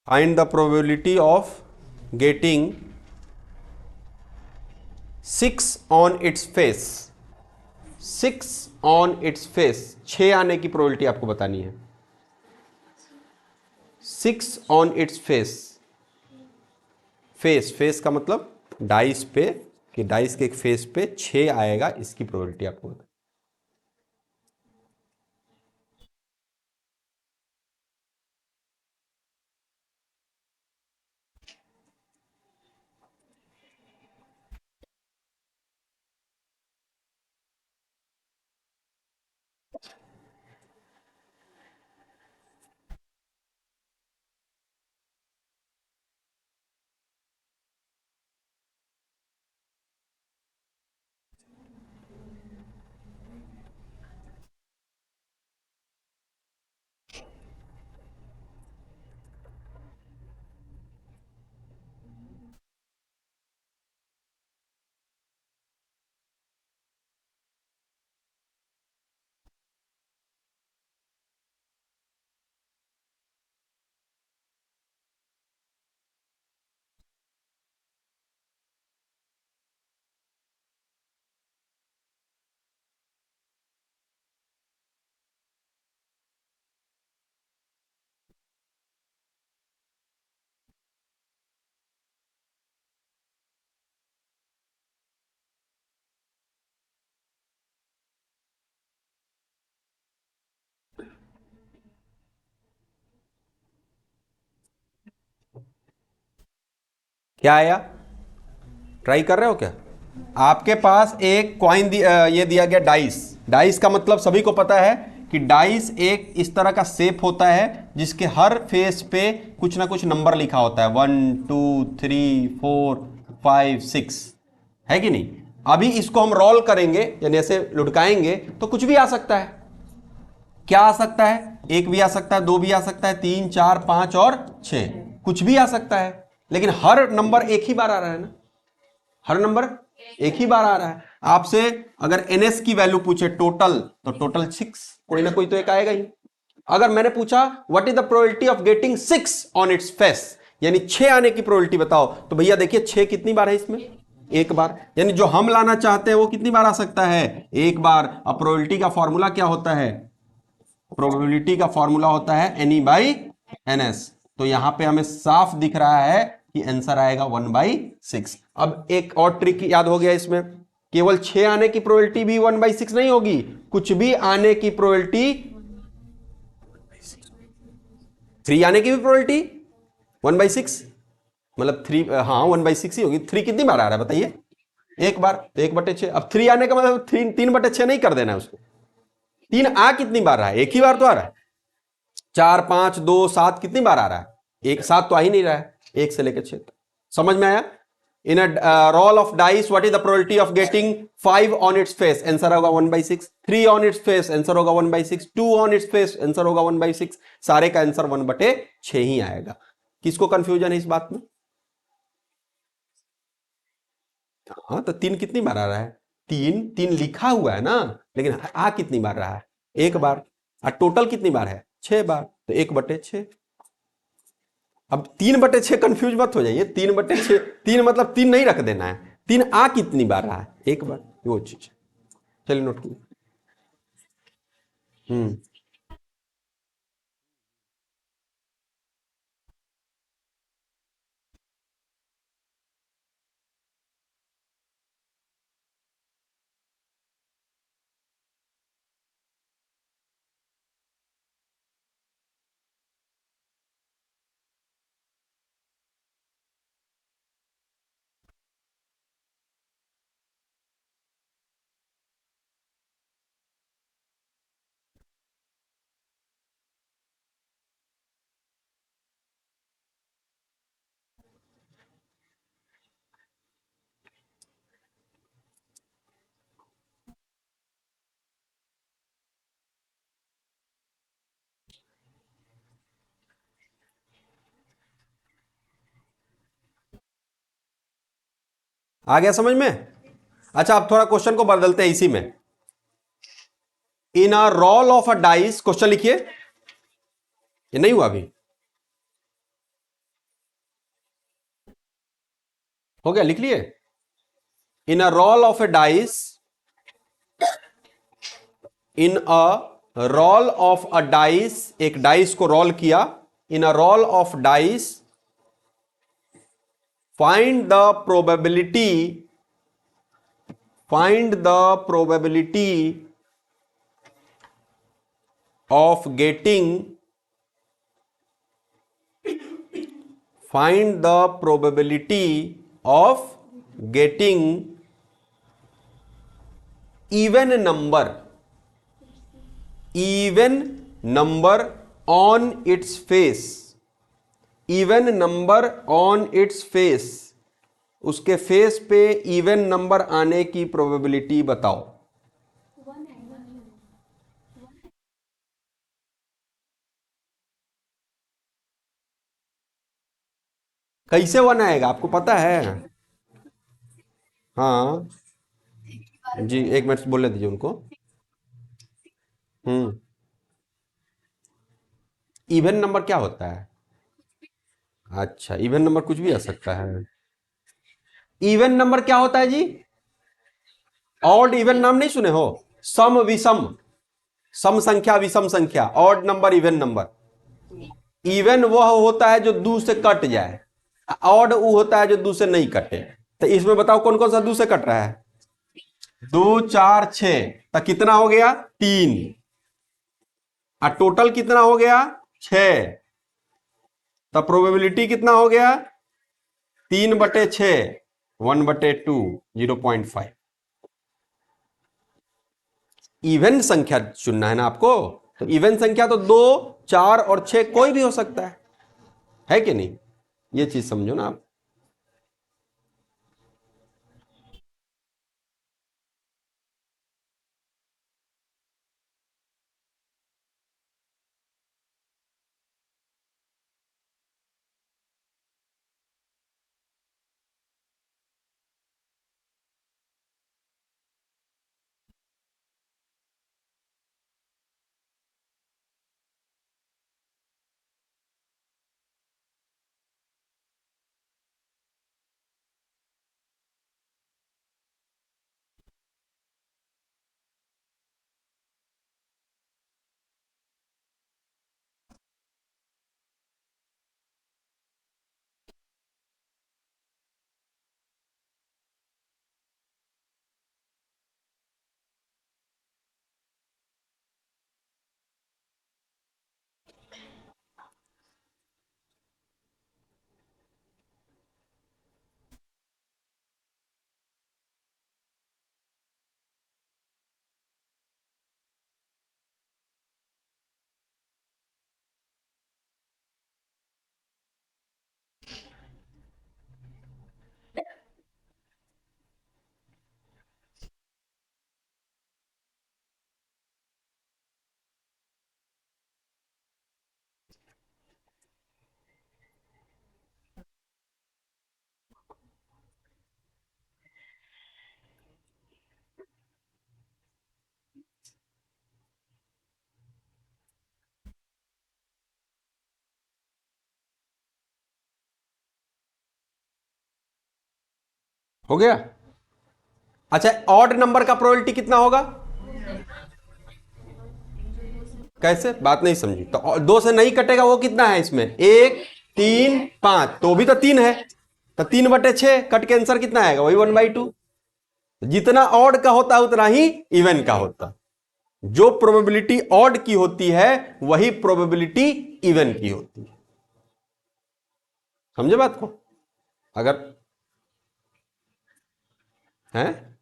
find the probability of getting 6 on its face, 6 on its face, 6 आने की probability आपको बतानी है। 6 on its face, face, face का मतलब dice पे, कि dice के एक फेस पे 6 आएगा, इसकी प्रोबेबिलिटी आपको बतानी। क्या आया? ट्राई कर रहे हो क्या? आपके पास एक कॉइन ये दिया गया डाइस। डाइस का मतलब सभी को पता है कि डाइस एक इस तरह का शेप होता है जिसके हर फेस पे कुछ ना कुछ नंबर लिखा होता है, 1 2 3 4 5 6, है कि नहीं? अभी इसको हम रोल करेंगे, यानी ऐसे लुढ़काएंगे तो कुछ भी आ सकता है। क्या आ सकता है? 1 भी आ सकता है, 2 भी आ सकता है, 3 4 5 और 6, कुछ भी आ सकता है। लेकिन हर नंबर एक ही बार आ रहा है ना, हर नंबर एक ही बार आ रहा है। आपसे अगर एनएस की वैल्यू पूछे टोटल, तो टोटल 6, कोई ना कोई तो एक आएगा ही। अगर मैंने पूछा what is the probability of getting 6 on its face, यानी 6 आने की प्रोबेबिलिटी बताओ, तो भैया देखिए 6 कितनी बार है इसमें? एक बार। यानी जो हम लाना चाहते हैं वो कितनी बार आ सकता है? एक बार। अब प्रोबेबिलिटी का फॉर्मूला क्या होता है? प्रोबेबिलिटी का फॉर्मूला होता है एनई बाई एनएस। तो यहां पे हमें साफ दिख रहा है कि आंसर आएगा 1/6। अब एक और ट्रिक याद हो गया इसमें, केवल 6 आने की प्रोबेबिलिटी भी 1/6 नहीं होगी, कुछ भी आने की प्रोबेबिलिटी, 3 आने की भी प्रोबेबिलिटी 1/6, मतलब 3, हाँ 1/6 ही होगी। 3 कितनी बार आ रहा है बताइए? एक बार, तो 1/6। अब 3 आने का मतलब 3/6 नहीं कर देना है उसको। 3 आ कितनी बार रहा है? एक ही बार तो आ रहा है। 4 5 2 7 कितनी बार आ रहा है? एक, 7 तो आ ही नहीं रहा है, 1 से लेकर 6 तक। समझ में आया? In a roll of dice what is the probability of getting 5 on its face, answer होगा 1/6। 3 ऑन इट्स फेस, आंसर होगा 1/6। 2 ऑन इट्स फेस, आंसर होगा 1/6। सारे का आंसर 1/6 ही आएगा। किसको कंफ्यूजन है इस बात में? हाँ, तो तीन कितनी बार आ रहा है? तीन तीन लिखा हुआ है ना, लेकिन आ कितनी बार रहा है? एक बार। और टोटल कितनी बार है? 6 बार, तो 1/6। अब 3/6 कंफ्यूज मत हो जाइए, 3/6, तीन मतलब तीन नहीं रख देना है, तीन आ कितनी बार रहा है? एक बार, वो चीज। चलिए नोट कीजिए। हम्म। आ गया समझ में? अच्छा, अब थोड़ा क्वेश्चन को बदलते हैं इसी में। In a roll of a dice, question लिखिए। ये नहीं हुआ अभी? हो गया, लिख लिए। In a roll of a dice, in a roll of a dice, एक डाइस को रोल किया। In a roll of dice, find the probability, find the probability of getting, find the probability of getting even number, even number on its face, even number on its face, उसके face पे even number आने की probability बताओ। कैसे one आएगा आपको पता है? हाँ जी, एक मिनट बोलने दीजिए उनको। हम्म। इवन नंबर क्या होता है? अच्छा, इवन नंबर कुछ भी आ सकता है। इवन नंबर क्या होता है जी? ऑड इवन नाम नहीं सुने हो? सम विषम, सम संख्या विषम संख्या, odd number even number. Even वह होता है जो दो से कट जाए, ऑड वो होता है जो दो से नहीं कटे। तो इसमें बताओ कौन कौन सा दो से कट रहा है? 2 4 6, तो कितना हो गया? 3। और टोटल कितना हो गया? 6। तो प्रोबेबिलिटी कितना हो गया? 3/6, 1/2, 0.5। इवन संख्या चुनना है ना आपको, तो इवन संख्या तो 2 4 और 6 कोई भी हो सकता है कि नहीं? ये चीज समझो ना आप। हो गया। अच्छा, ऑड नंबर का प्रोबेबिलिटी कितना होगा? कैसे? बात नहीं समझी। तो दो से नहीं कटेगा, वो कितना है इसमें? 1, 3, 5, तो भी तो 3 है, तो 3/6 कट के आंसर कितना आएगा? वही 1/2। जितना ऑड का होता है उतना ही इवन का होता है। जो प्रोबेबिलिटी ऑड की होती है वही प्रोबेबिलिटी इवन की होती है। समझे बात को? अगर है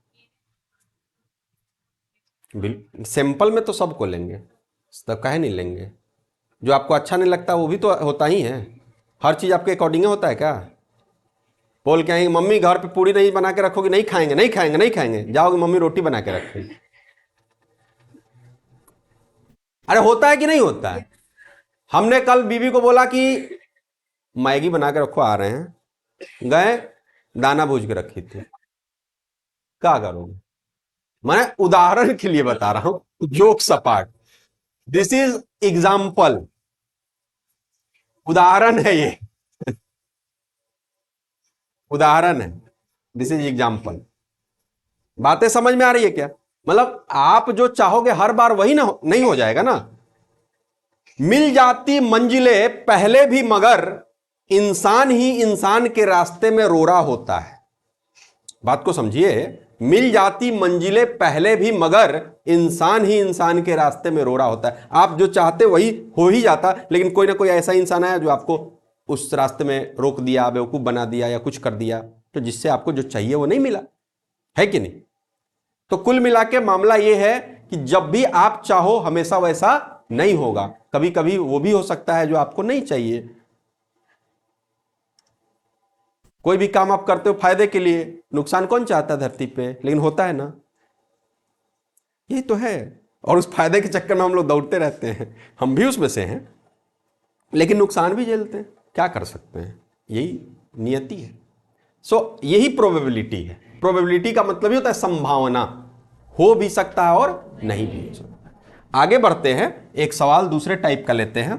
सिंपल में तो सबको लेंगे, सब काहे नहीं लेंगे? जो आपको अच्छा नहीं लगता वो भी तो होता ही है। हर चीज आपके अकॉर्डिंग होता है क्या? बोल के आएंगे मम्मी घर पे पूड़ी नहीं बना के रखोगे, नहीं खाएंगे, नहीं खाएंगे, नहीं खाएंगे, जाओगे मम्मी रोटी बना के रखेगी। अरे होता है कि नहीं होता है? हमने कल बीवी को बोला कि मैगी बना के रखो, आ रहे हैं, गए दाना भूज के रखी थी, क्या करोगे? मैं उदाहरण के लिए बता रहा हूं, जोक सपाट, दिस इज एग्जाम्पल, उदाहरण है ये, उदाहरण है, दिस इज एग्जाम्पल। बातें समझ में आ रही है क्या? मतलब आप जो चाहोगे हर बार वही ना नहीं हो जाएगा ना। मिल जाती मंजिलें पहले भी मगर इंसान ही इंसान के रास्ते में रो रहा होता है। बात को समझिए, मिल जाती मंजिलें पहले भी मगर इंसान ही इंसान के रास्ते में रो रहा होता है। आप जो चाहते वही हो ही जाता, लेकिन कोई ना कोई ऐसा इंसान आया जो आपको उस रास्ते में रोक दिया, बेवकूफ बना दिया या कुछ कर दिया, तो जिससे आपको जो चाहिए वो नहीं मिला, है कि नहीं? तो कुल मिला के मामला यह है कि जब भी आप चाहो हमेशा वैसा नहीं होगा, कभी कभी वो भी हो सकता है जो आपको नहीं चाहिए। कोई भी काम आप करते हो फायदे के लिए, नुकसान कौन चाहता है धरती पे, लेकिन होता है ना, यही तो है। और उस फायदे के चक्कर में हम लोग दौड़ते रहते हैं, हम भी उसमें से हैं, लेकिन नुकसान भी झेलते हैं, क्या कर सकते हैं, यही नियति है। यही प्रोबेबिलिटी है। प्रोबेबिलिटी का मतलब ही होता है संभावना, हो भी सकता है और नहीं भी हो सकता। आगे बढ़ते हैं, एक सवाल दूसरे टाइप का लेते हैं।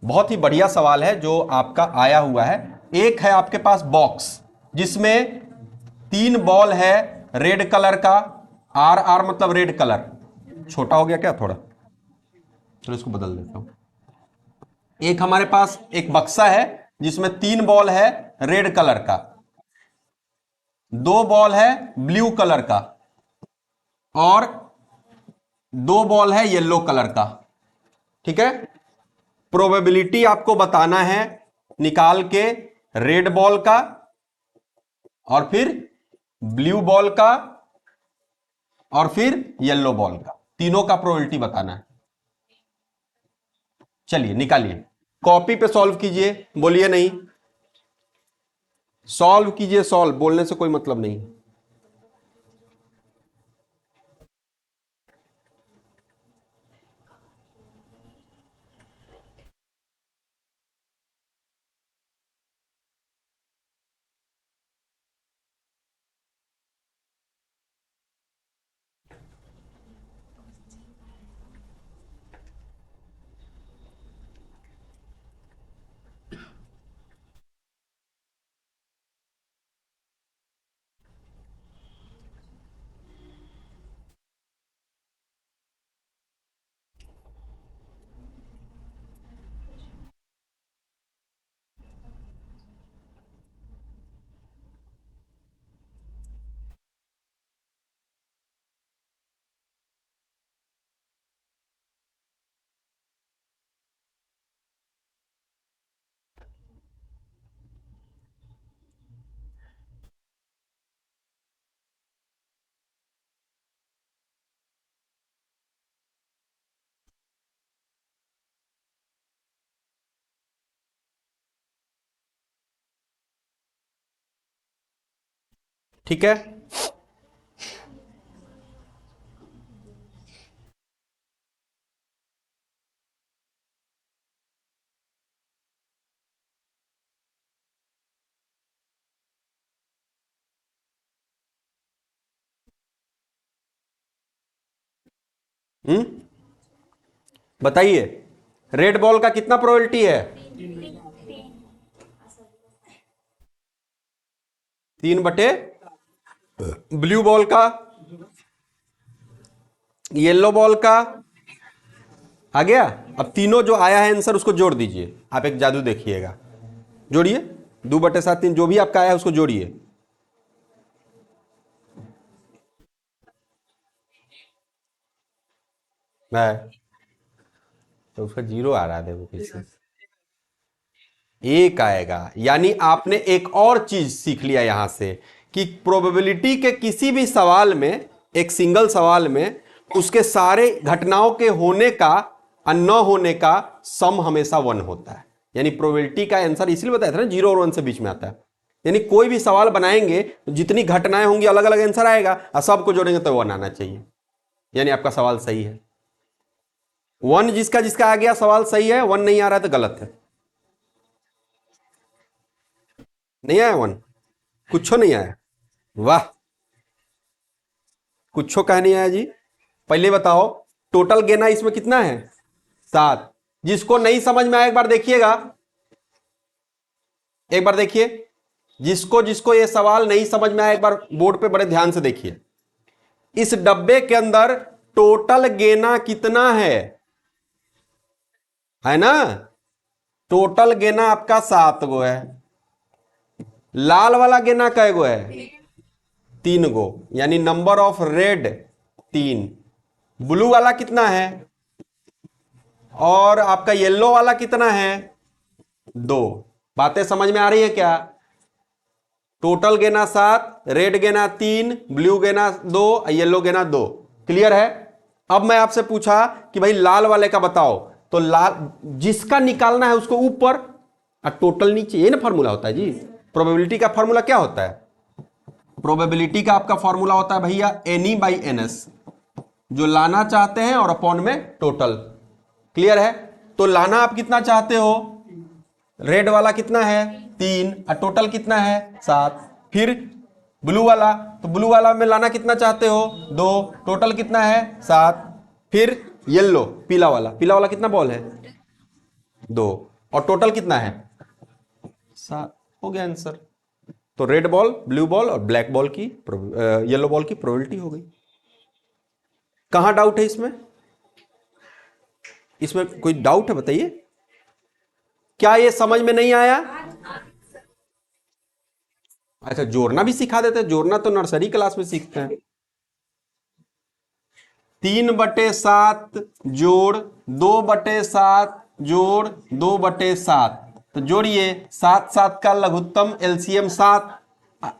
बहुत ही बढ़िया सवाल है जो आपका आया हुआ है। एक है आपके पास बॉक्स जिसमें 3 बॉल है रेड कलर का, आर आर मतलब रेड कलर, छोटा हो गया क्या थोड़ा, चलो इसको बदल देता हूं। एक हमारे पास एक बक्सा है जिसमें 3 बॉल है रेड कलर का, 2 बॉल है ब्लू कलर का और 2 बॉल है येलो कलर का। ठीक है, प्रोबेबिलिटी आपको बताना है निकाल के रेड बॉल का और फिर ब्लू बॉल का और फिर येलो बॉल का, तीनों का प्रोबेबिलिटी बताना है। चलिए निकालिए, कॉपी पे सॉल्व कीजिए, बोलिए नहीं, सॉल्व कीजिए, सॉल्व बोलने से कोई मतलब नहीं। ठीक है, बताइए रेड बॉल का कितना प्रोबेबिलिटी है? 3/, ब्लू बॉल का, येलो बॉल का, आ गया। अब तीनों जो आया है आंसर उसको जोड़ दीजिए। आप एक जादू देखिएगा, जोड़िए 2/7 3 जो भी आपका आया है उसको जोड़िए। है तो उसका जीरो आ रहा है, देखो कैसे एक आएगा। यानी आपने एक और चीज सीख लिया यहां से कि प्रोबेबिलिटी के किसी भी सवाल में, एक सिंगल सवाल में, उसके सारे घटनाओं के होने का और न होने का सम हमेशा 1 होता है। यानी प्रोबेबिलिटी का आंसर इसलिए बताया था ना 0 और 1 से बीच में आता है। यानी कोई भी सवाल बनाएंगे तो जितनी घटनाएं होंगी अलग अलग आंसर आएगा, और सबको जोड़ेंगे तो 1 आना चाहिए। यानी आपका सवाल सही है। 1 जिसका जिसका आ गया सवाल सही है, 1 नहीं आ रहा है तो गलत है। नहीं आया 1, कुछ नहीं आया। वाह, कुछ कहा नहीं आया जी। पहले बताओ टोटल गेना इसमें कितना है, 7। जिसको नहीं समझ में आया एक बार देखिएगा, एक बार देखिए। जिसको जिसको ये सवाल नहीं समझ में आया एक बार बोर्ड पे बड़े ध्यान से देखिए। इस डब्बे के अंदर टोटल गेना कितना है ना? टोटल गेना आपका 7 गो है। लाल वाला गेना कै गो है? 3 गो। यानी नंबर ऑफ रेड 3। ब्लू वाला कितना है? और आपका येलो वाला कितना है? 2। बातें समझ में आ रही है क्या? टोटल गेना 7, रेड गेना 3, ब्लू गेना 2, येलो गेना 2। क्लियर है? अब मैं आपसे पूछा कि भाई लाल वाले का बताओ, तो लाल जिसका निकालना है उसको ऊपर और टोटल नीचे, ये ना फॉर्मूला होता है जी। प्रोबेबिलिटी का फॉर्मूला क्या होता है? प्रोबेबिलिटी का आपका फॉर्मूला होता है भैया एनी बाई एनएस, जो लाना चाहते हैं और अपॉन में टोटल। क्लियर है? तो लाना आप कितना चाहते हो? रेड वाला कितना है? 3, और टोटल कितना है? 7। फिर ब्लू वाला, तो ब्लू वाला में लाना कितना चाहते हो? 2, टोटल कितना है? 7। फिर येलो, पीला वाला, पीला वाला कितना बॉल है? 2, और टोटल कितना है? 7। हो गया आंसर। तो रेड बॉल, ब्लू बॉल और ब्लैक बॉल की, येलो बॉल की प्रोबेबिलिटी हो गई। कहां डाउट है इसमें? इसमें कोई डाउट है बताइए? क्या ये समझ में नहीं आया? अच्छा, जोड़ना भी सिखा देते हैं। जोड़ना तो नर्सरी क्लास में सीखते हैं। 3/7 जोड़ 2/7 जोड़ 2/7, तो जोड़िए। 7 का लघुत्तम एलसीएम 7।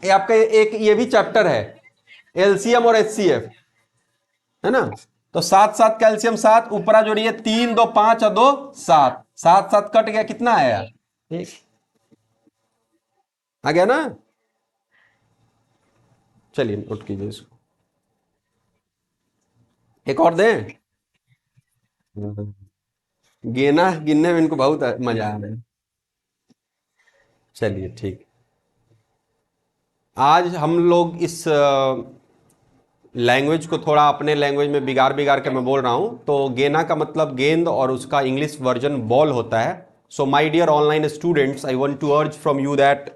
ये आपका एक ये भी चैप्टर है, एलसीएम और एचसीएफ, है ना? तो 7 का एलसीएम 7, ऊपरा जोड़िए 3 2 5 और 2 7, 7 कट गया, कितना आया? एक। आ गया ना? चलिए नोट कीजिए इसको। एक और दें? गिना गिनने में इनको बहुत मजा आ रहा है। चलिए ठीक। आज हम लोग इस लैंग्वेज को थोड़ा अपने लैंग्वेज में बिगाड़ बिगाड़ के मैं बोल रहा हूं। तो गेना का मतलब गेंद और उसका इंग्लिश वर्जन बॉल होता है। So my dear online students, I want to urge from you that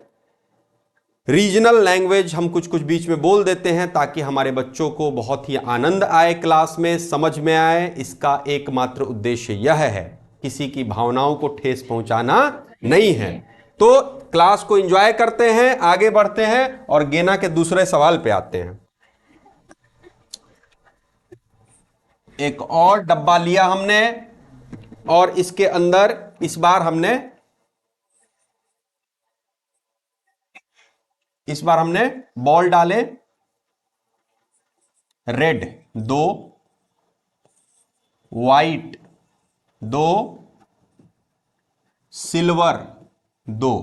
regional language हम कुछ कुछ बीच में बोल देते हैं ताकि हमारे बच्चों को बहुत ही आनंद आए, क्लास में समझ में आए। इसका एकमात्र उद्देश्य यह है, किसी की भावनाओं को ठेस पहुंचाना नहीं है। तो क्लास को एंजॉय करते हैं, आगे बढ़ते हैं और गेना के दूसरे सवाल पे आते हैं। एक और डब्बा लिया हमने और इसके अंदर इस बार हमने बॉल डाले। रेड 2, वाइट 2, सिल्वर 2,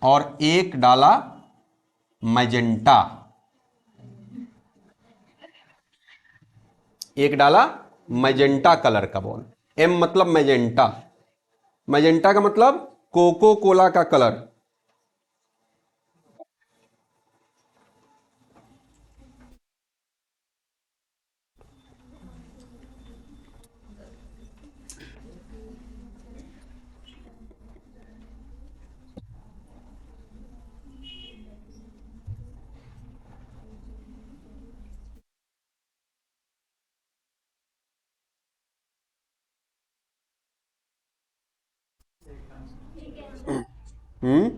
और एक डाला मैजेंटा। एक डाला मैजेंटा कलर का बॉल। एम मतलब मैजेंटा। मैजेंटा का मतलब कोको कोला का कलर। हम्म।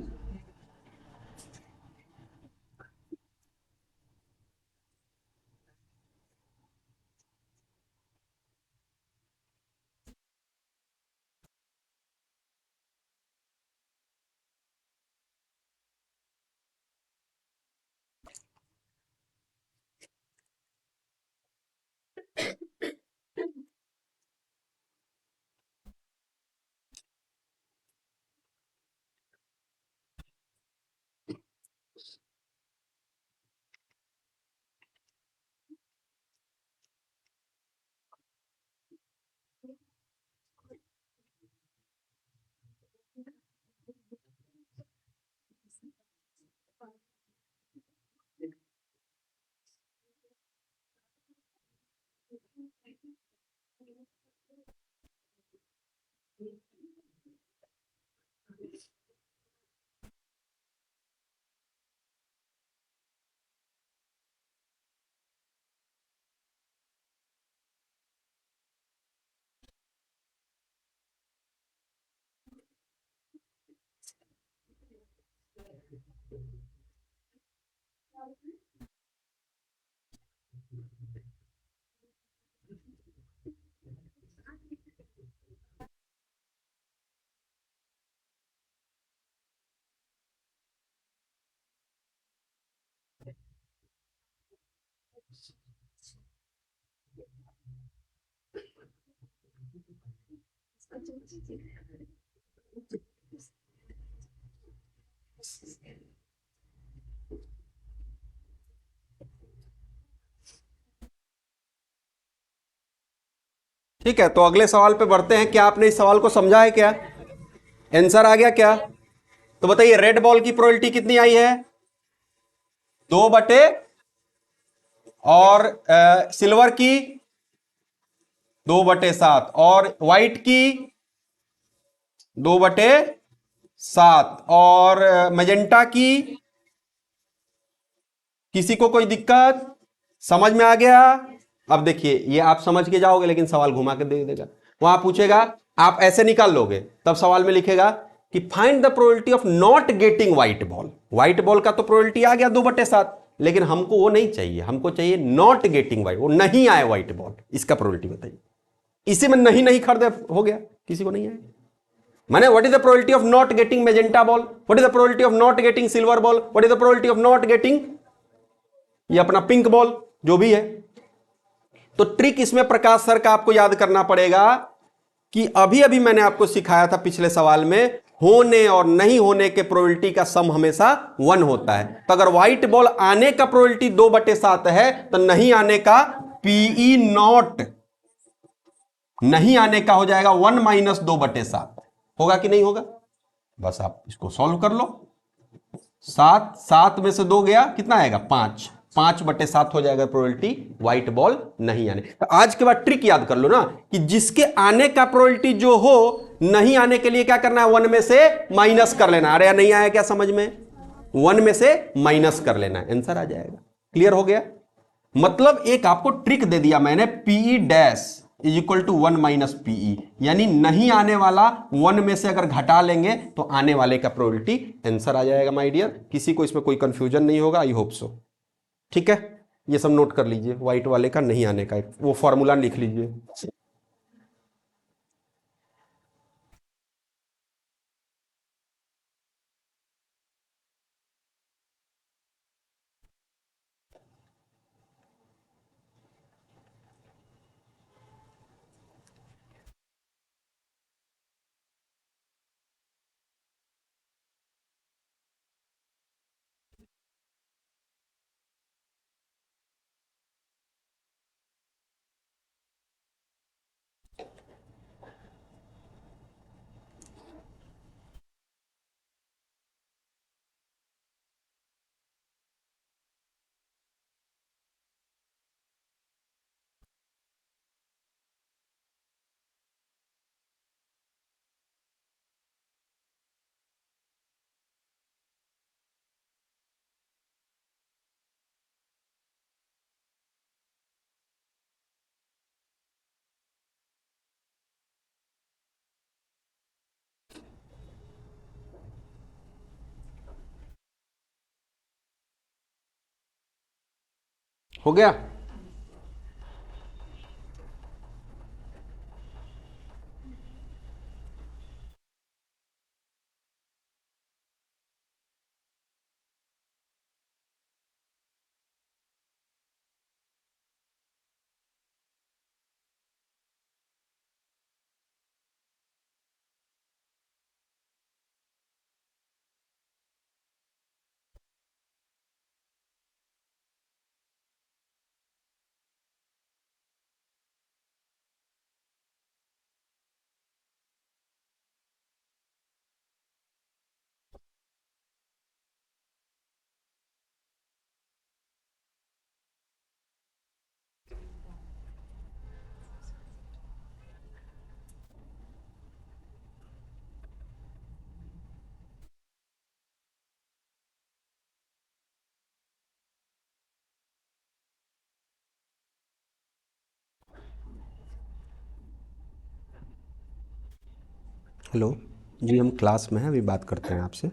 ठीक है, तो अगले सवाल पे बढ़ते हैं। क्या आपने इस सवाल को समझा है? क्या आंसर आ गया क्या? तो बताइए, रेड बॉल की प्रोबेबिलिटी कितनी आई है? 2 बटे, और सिल्वर की 2/7, और व्हाइट की 2/7, और मैजेंटा की। किसी को कोई दिक्कत? समझ में आ गया? अब देखिए, ये आप समझ के जाओगे, लेकिन सवाल घुमा के दे देगा। वहां पूछेगा, आप ऐसे निकाल लोगे, तब सवाल में लिखेगा कि find the probability of not getting white ball. White ball का तो प्रोबेबिलिटी आ गया 2/7, लेकिन हमको वो नहीं चाहिए। हमको चाहिए नॉट गेटिंग व्हाइट, वो नहीं आए व्हाइट बॉल, इसका प्रोबेबिलिटी बताइए। इसी में नहीं नहीं खरीदे, हो गया, किसी को नहीं आए। माने what is the probability of not getting magenta ball, what is the probability of not getting silver ball, what is the probability of not getting ये अपना पिंक बॉल, जो भी है। तो ट्रिक इसमें प्रकाश सर का आपको याद करना पड़ेगा कि अभी अभी मैंने आपको सिखाया था पिछले सवाल में, होने और नहीं होने के प्रोबेबिलिटी का सम हमेशा 1 होता है। तो अगर व्हाइट बॉल आने का प्रोबेबिलिटी 2/7 है, तो नहीं आने का पीई नॉट, नहीं आने का हो जाएगा 1 - 2/7। होगा कि नहीं होगा? बस आप इसको सॉल्व कर लो। 7, 7 में से 2 गया, कितना आएगा? 5, 5/7 हो जाएगा प्रोबेबिलिटी व्हाइट बॉल नहीं आने। तो आज के बाद ट्रिक याद कर लो ना, कि जिसके आने का प्रोबेबिलिटी जो हो, नहीं आने के लिए क्या करना है? 1 में से माइनस कर लेना। अरे नहीं आया क्या समझ में? 1 में से माइनस कर लेना, आंसर आ जाएगा। क्लियर हो गया? मतलब एक आपको ट्रिक दे दिया मैंने, PE dash is equal to 1 - PE, यानी नहीं आने वाला 1 में से अगर घटा लेंगे तो आने वाले का प्रोबेबिलिटी आंसर आ जाएगा। माय डियर, किसी को इसमें कोई कंफ्यूजन नहीं होगा, आई होप सो। ठीक है, ये सब नोट कर लीजिए, व्हाइट वाले का नहीं आने का वो फॉर्मूला लिख लीजिए। हो गया? हेलो जी, हम क्लास में हैं, अभी बात करते हैं आपसे।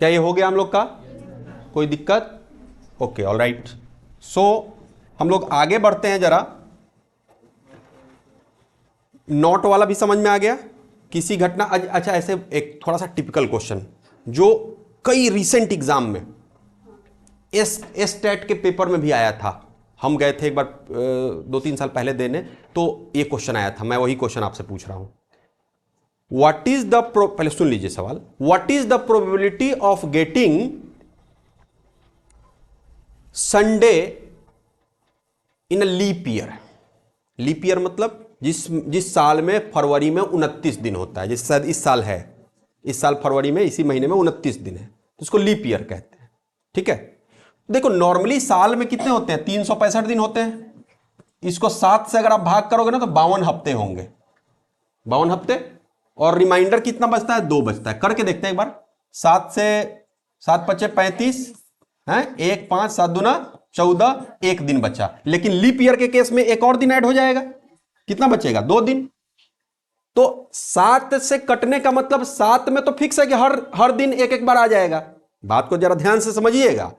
क्या ये हो गया हम लोग का? कोई दिक्कत? Okay, all right. सो हम लोग आगे बढ़ते हैं जरा। नॉट वाला भी समझ में आ गया? किसी घटना, अच्छा ऐसे एक थोड़ा सा टिपिकल क्वेश्चन जो कई रिसेंट एग्जाम में एस टेट के पेपर में भी आया था, हम गए थे एक बार 2-3 साल पहले देने, तो ये क्वेश्चन आया था। मैं वही क्वेश्चन आपसे पूछ रहा हूं। व्हाट इज द पहले सुन लीजिए सवाल। What is the probability of getting Sunday in a leap year? Leap year मतलब जिस साल में फरवरी में 29 दिन होता है, जैसे शायद इस साल है, इस साल फरवरी में इसी महीने में 29 दिन है, तो उसको लीप ईयर कहते हैं। ठीक है? देखो नॉर्मली साल में कितने होते हैं? 365 दिन होते हैं। इसको 7 से अगर आप भाग करोगे ना तो 52 हफ्ते होंगे, 52 हफ्ते। और रिमाइंडर कितना बचता है? 2 बचता है। करके देखते हैं एक बार। 7 से 7 पचे 35 है, 1 5 7 दूना 14, 1 दिन बचा। लेकिन लीप ईयर के केस में एक और दिन ऐड हो जाएगा, कितना बचेगा? 2 दिन। तो 7 से कटने का मतलब 7 में तो फिक्स है कि हर दिन एक एक बार आ जाएगा। बात को जरा ध्यान से समझिएगा।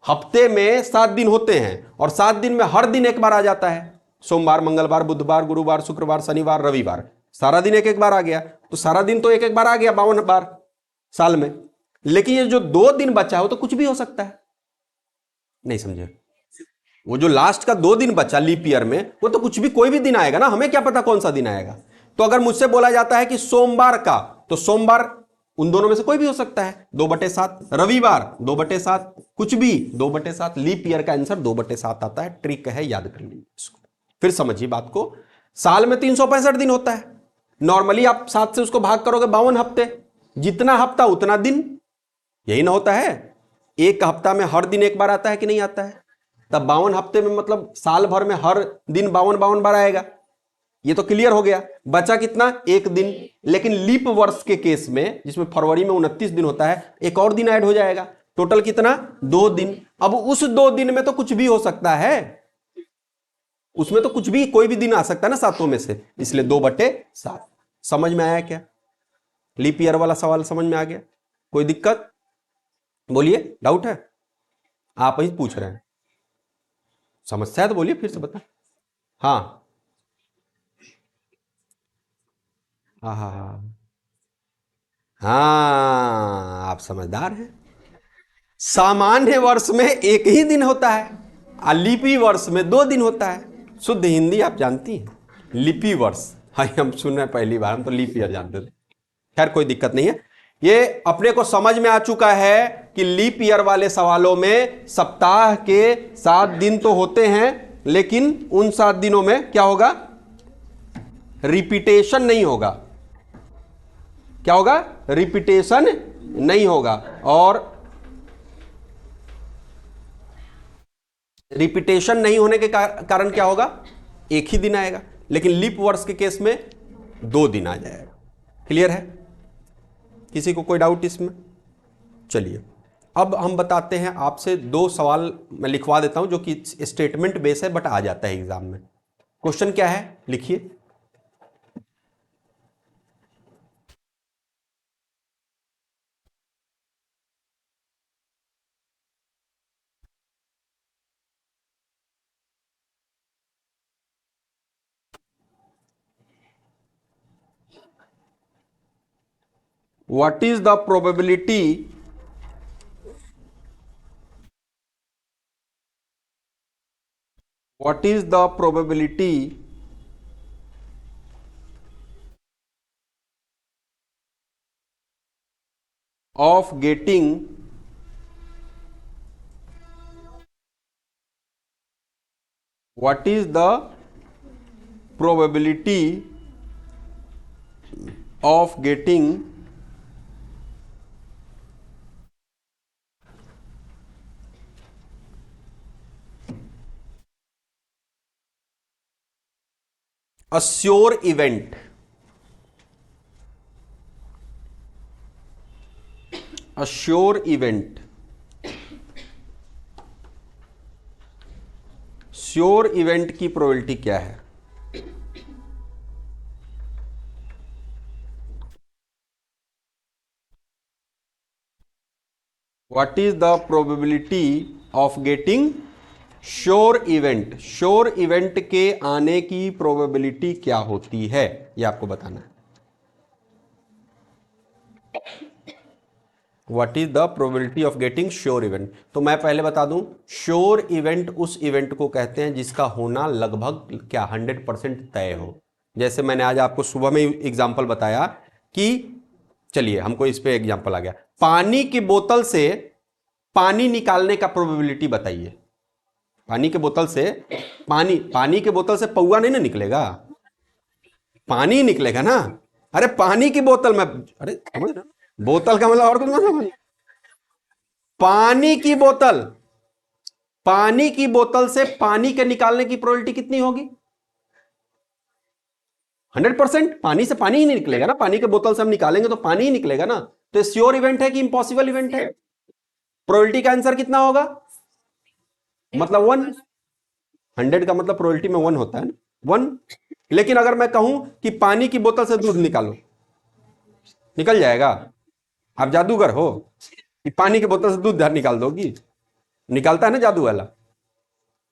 हफ्ते में 7 दिन होते हैं और 7 दिन में हर दिन एक बार आ जाता है। सोमवार, मंगलवार, बुधवार, गुरुवार, शुक्रवार, शनिवार, रविवार, सारा दिन एक एक बार आ गया। तो सारा दिन तो एक एक बार आ गया 52 बार साल में। लेकिन ये जो 2 दिन बचा हो तो कुछ भी हो सकता है। नहीं समझे? वो जो लास्ट का 2 दिन बचा लीप ईयर में, वो तो कुछ भी, कोई भी दिन आएगा ना, हमें क्या पता कौन सा दिन आएगा। तो अगर मुझसे बोला जाता है कि सोमवार का, तो सोमवार उन दोनों में से कोई भी हो सकता है, 2/7। रविवार 2/7, कुछ भी 2/7। लीप ईयर का आंसर 2/7 आता है। ट्रिक है, याद कर लीजिए इसको। फिर समझिए बात को। साल में 365 दिन होता है। नॉर्मली आप 7 से उसको भाग करोगे 52 हफ्ते, जितना हफ्ता उतना दिन, यही ना होता है? एक हफ्ता में हर दिन एक बार आता है कि नहीं आता है? तब 52 हफ्ते में मतलब साल भर में हर दिन 52 बार आएगा। ये तो क्लियर हो गया। बचा कितना? 1 दिन। लेकिन लीप वर्ष के केस में, जिसमें फरवरी में 29 दिन होता है, एक और दिन ऐड हो जाएगा। टोटल कितना? 2 दिन। अब उस 2 दिन में तो कुछ भी हो सकता है, उसमें तो कुछ भी, कोई भी दिन आ सकता है ना सातों में से, इसलिए 2/7। समझ में आया क्या? लीप ईयर वाला सवाल समझ में आ गया? कोई दिक्कत? बोलिए, डाउट है? आप ही पूछ रहे हैं। समस्या है तो बोलिए, फिर से बता। हाँ हाँ हाँ हाँ हाँ, आप समझदार हैं। सामान्य वर्ष में एक ही दिन होता है और लिपि वर्ष में 2 दिन होता है। शुद्ध हिंदी आप जानती हैं? लिपि वर्ष, हाँ हम सुन रहे हैं पहली बार, हम तो लीप ईयर जानते थे। खैर कोई दिक्कत नहीं है, ये अपने को समझ में आ चुका है कि लीप ईयर वाले सवालों में सप्ताह के 7 दिन तो होते हैं, लेकिन उन 7 दिनों में क्या होगा? रिपीटेशन नहीं होगा। क्या होगा? रिपीटेशन नहीं होगा। और रिपीटेशन नहीं होने के कारण क्या होगा? एक ही दिन आएगा। लेकिन लीप वर्ष के केस में 2 दिन आ जाएगा। क्लियर है? किसी को कोई डाउट इसमें? चलिए अब हम बताते हैं आपसे 2 सवाल मैं लिखवा देता हूं जो कि स्टेटमेंट बेस है, बट आ जाता है एग्जाम में। क्वेश्चन क्या है लिखिए। What is the probability what is the probability of getting what is the probability of getting a sure event sure event की प्रोबेबिलिटी क्या है? What is the probability of getting sure event? Sure event के आने की probability क्या होती है, ये आपको बताना है। What is the probability of getting sure event? तो मैं पहले बता दूं, श्योर इवेंट उस इवेंट को कहते हैं जिसका होना लगभग क्या 100% तय हो। जैसे मैंने आज आपको सुबह में एग्जांपल बताया कि चलिए हमको इस पे एग्जांपल आ गया, पानी की बोतल से पानी निकालने का प्रोबेबिलिटी बताइए। पानी के बोतल से पानी के बोतल से पौआ नहीं ना निकलेगा, पानी निकलेगा ना। अरे पानी की बोतल में, अरे समझ ना, बोतल का मतलब और कुछ मतलब, पानी की बोतल से पानी के निकालने की प्रोबेबिलिटी कितनी होगी? 100%। पानी से पानी ही नहीं निकलेगा ना, पानी के बोतल से हम निकालेंगे तो पानी ही निकलेगा ना। तो श्योर इवेंट है कि इम्पॉसिबल इवेंट है? प्रोबेबिलिटी का आंसर कितना होगा? मतलब 1। 100 का मतलब प्रोबेबिलिटी में 1 होता है ना, 1। लेकिन अगर मैं कहूं कि पानी की बोतल से दूध निकालो, निकल जाएगा? आप जादूगर हो कि पानी की बोतल से दूध निकाल दोगी? निकालता है ना जादू वाला,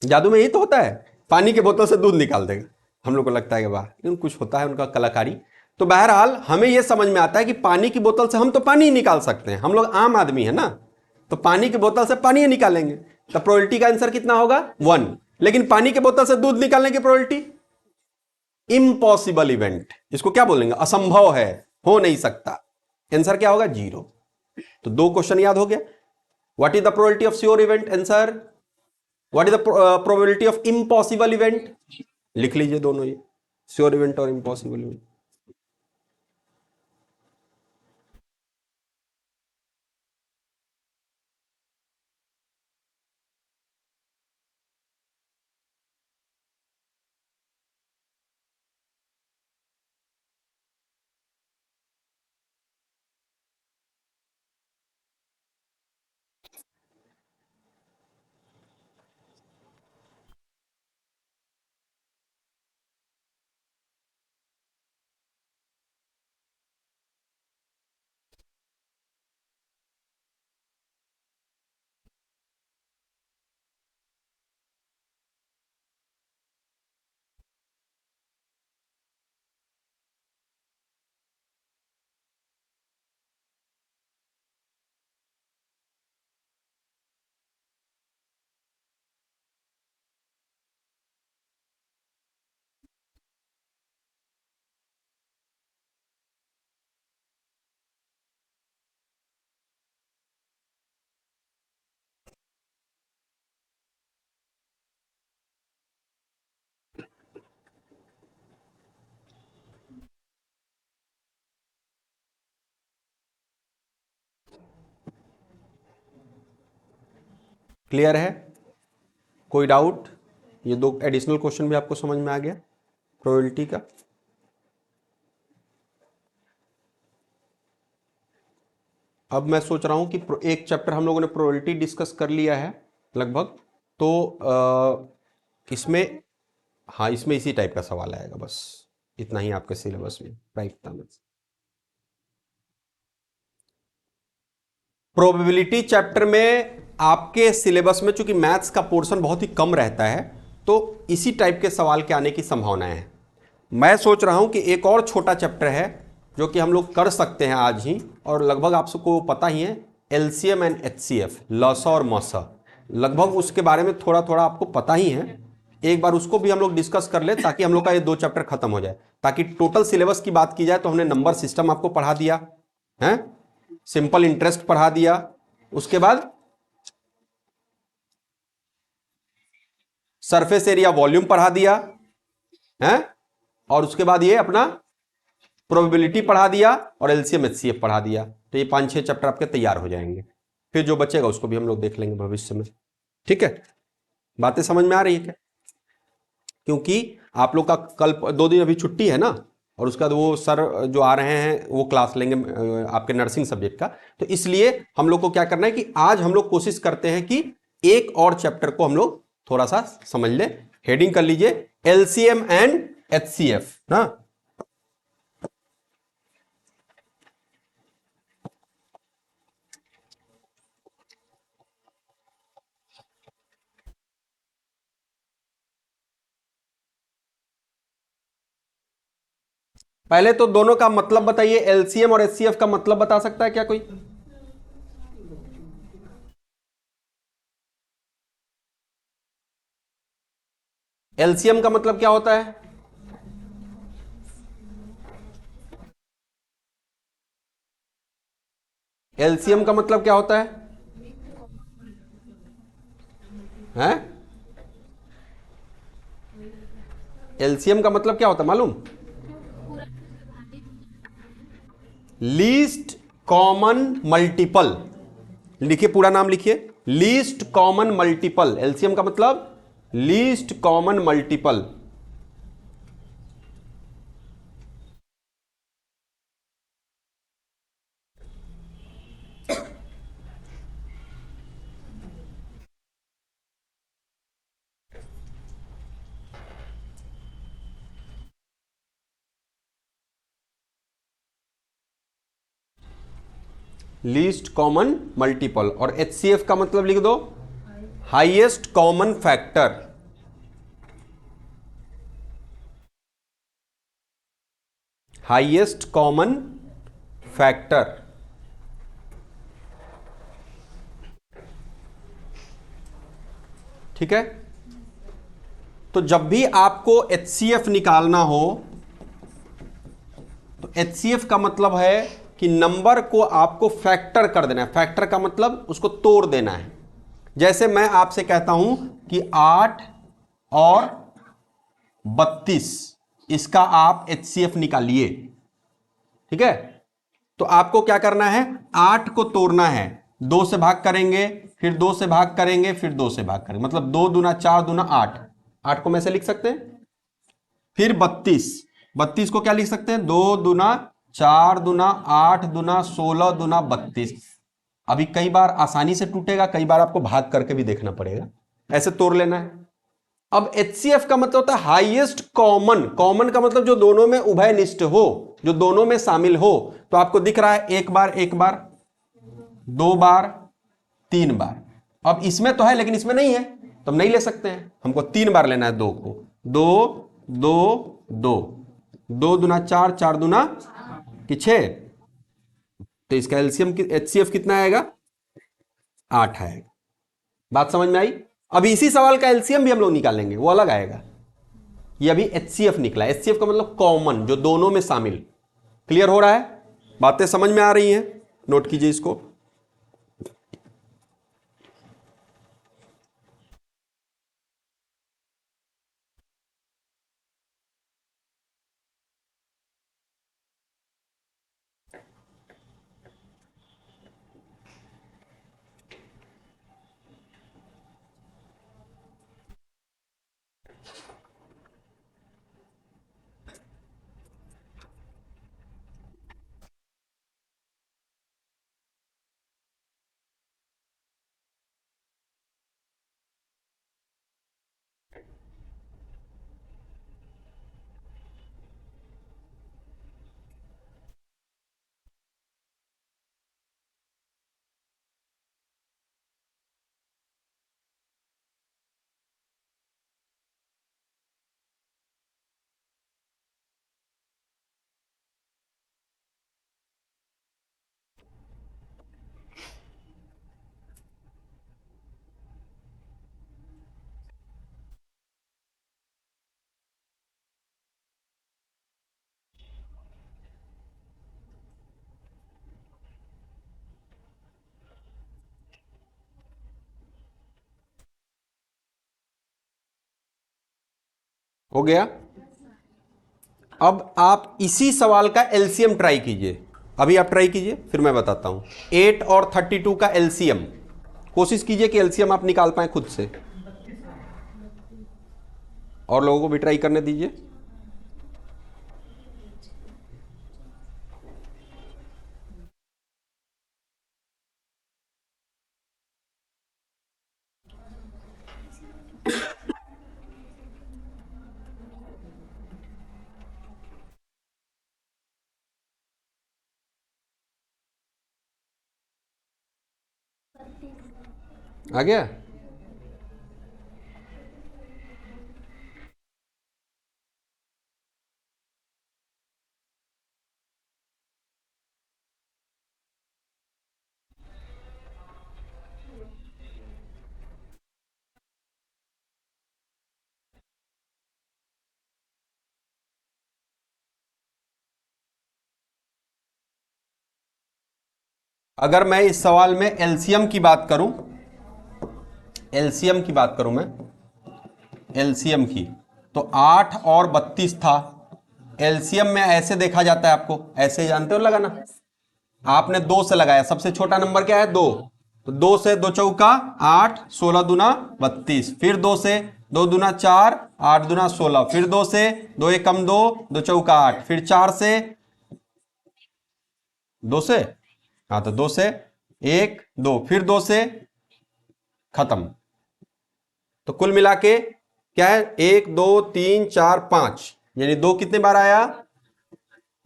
जादू में यही तो होता है, पानी की बोतल से दूध निकाल देगा। हम लोग को लगता है कि वाह, लेकिन कुछ होता है उनका कलाकारी। तो बहरहाल हमें यह समझ में आता है कि पानी की बोतल से हम तो पानी ही निकाल सकते हैं, हम लोग आम आदमी है ना, तो पानी की बोतल से पानी ही निकालेंगे। तो प्रोबेबिलिटी का आंसर कितना होगा? 1। लेकिन पानी की बोतल से दूध निकालने की प्रोबेबिलिटी इम्पॉसिबल इवेंट, इसको क्या बोलेंगे? असंभव है, हो नहीं सकता। आंसर क्या होगा? 0। तो 2 क्वेश्चन याद हो गया। What is the probability of sure event? Answer. What is the probability of impossible event? लिख लीजिए दोनों, ये श्योर इवेंट और इम्पॉसिबल इवेंट। क्लियर है? कोई डाउट? ये 2 एडिशनल क्वेश्चन भी आपको समझ में आ गया प्रोबेबिलिटी का? अब मैं सोच रहा हूं कि एक चैप्टर हम लोगों ने प्रोबेबिलिटी डिस्कस कर लिया है लगभग, तो इसमें, हाँ, इसमें इसी टाइप का सवाल आएगा, बस इतना ही आपके सिलेबस में प्रायिकता में। प्रोबेबिलिटी चैप्टर में आपके सिलेबस में चूंकि मैथ्स का पोर्शन बहुत ही कम रहता है, तो इसी टाइप के सवाल के आने की संभावना है। मैं सोच रहा हूं कि एक और छोटा चैप्टर है जो कि हम लोग कर सकते हैं आज ही, और लगभग आप सबको पता ही है, एलसीएम एंड एचसीएफ, लसा और मसा, लगभग उसके बारे में थोड़ा थोड़ा आपको पता ही है। एक बार उसको भी हम लोग डिस्कस कर ले, ताकि हम लोग का ये 2 चैप्टर खत्म हो जाए। ताकि टोटल सिलेबस की बात की जाए तो हमने नंबर सिस्टम आपको पढ़ा दिया है, सिंपल इंटरेस्ट पढ़ा दिया, उसके बाद सरफेस एरिया वॉल्यूम पढ़ा दिया है, और उसके बाद ये अपना प्रोबेबिलिटी पढ़ा दिया, और एलसीएम एचसीएफ पढ़ा दिया। तो ये 5-6 चैप्टर आपके तैयार हो जाएंगे। फिर जो बचेगा उसको भी हम लोग देख लेंगे भविष्य में। ठीक है, बातें समझ में आ रही है क्या? क्योंकि आप लोग का कल 2 दिन अभी छुट्टी है ना, और उसके बाद वो सर जो आ रहे हैं वो क्लास लेंगे आपके नर्सिंग सब्जेक्ट का। तो इसलिए हम लोग को क्या करना है कि आज हम लोग कोशिश करते हैं कि एक और चैप्टर को हम लोग थोड़ा सा समझ लें। हेडिंग कर लीजिए एलसीएम एंड एचसीएफ ना। पहले तो दोनों का मतलब बताइए, एलसीएम और एचसीएफ का मतलब बता सकता है क्या कोई? एलसीएम का मतलब क्या होता है? एलसीएम का मतलब क्या होता है? हैं? एलसीएम का मतलब क्या होता है मालूम? Least common multiple. लिखिए, पूरा नाम लिखिए, लीस्ट कॉमन मल्टीपल। एलसीएम का मतलब least common multiple. Least common multiple. और एचसीएफ का मतलब लिख दो, highest common factor. Highest common factor. ठीक है, तो जब भी आपको एचसीएफ निकालना हो, तो एचसीएफ का मतलब है कि नंबर को आपको फैक्टर कर देना है। फैक्टर का मतलब उसको तोड़ देना है। जैसे मैं आपसे कहता हूं कि 8 और 32, इसका आप एचसीएफ निकालिए। ठीक है, तो आपको क्या करना है, 8 को तोड़ना है, 2 से भाग करेंगे, फिर 2 से भाग करेंगे, फिर 2 से भाग करेंगे, मतलब 2 दूना 4 दूना 8। 8 को मैं से लिख सकते हैं। फिर 32, 32 को क्या लिख सकते हैं, 2 दूना 4 दूना 8 दूना 16 दूना 32। अभी कई बार आसानी से टूटेगा, कई बार आपको भाग करके भी देखना पड़ेगा, ऐसे तोड़ लेना है। अब एचसीएफ का मतलब होता है हाईएस्ट कॉमन। कॉमन का मतलब जो दोनों में उभयनिष्ठ हो, जो दोनों में शामिल हो। तो आपको दिख रहा है एक बार, एक बार, 2 बार, 3 बार। अब इसमें तो है लेकिन इसमें नहीं है, तो हम नहीं ले सकते हैं, हमको 3 बार लेना है 2 को। 2 2 2, 2 दूना 4, 4 दूना कि 6। तो इसका एलसीएम एचसीएफ कितना आएगा, 8 आएगा। बात समझ में आई? अभी इसी सवाल का एलसीएम भी हम लोग निकालेंगे, वो अलग आएगा। ये अभी एचसीएफ निकला। एचसीएफ का मतलब कॉमन, जो दोनों में शामिल। क्लियर हो रहा है? बातें समझ में आ रही हैं? नोट कीजिए इसको। हो गया। अब आप इसी सवाल का एलसीएम ट्राई कीजिए, अभी आप ट्राई कीजिए फिर मैं बताता हूं। 8 और 32 का एलसीएम, कोशिश कीजिए कि एलसीएम आप निकाल पाए खुद से, और लोगों को भी ट्राई करने दीजिए। आ गया। अगर मैं इस सवाल में एलसीएम की बात करूं, एलसीएम की बात करूं मैं, एलसीएम की, तो 8 और 32 था। एलसीएम में ऐसे देखा जाता है, आपको ऐसे जानते हो लगाना। आपने 2 से लगाया, सबसे छोटा नंबर क्या है 2, तो 2 से 2 चौका 8, 16 दूना 32, फिर 2 से 2 दूना 4, 8 दूना 16, फिर 2 से 2 एकम 2, 2 चौका 8, फिर 4 से 2 से, हाँ तो 2 से 1 2, फिर 2 से खत्म। तो कुल मिला के क्या है, 1 2 3 4 5, यानी 2 कितने बार आया,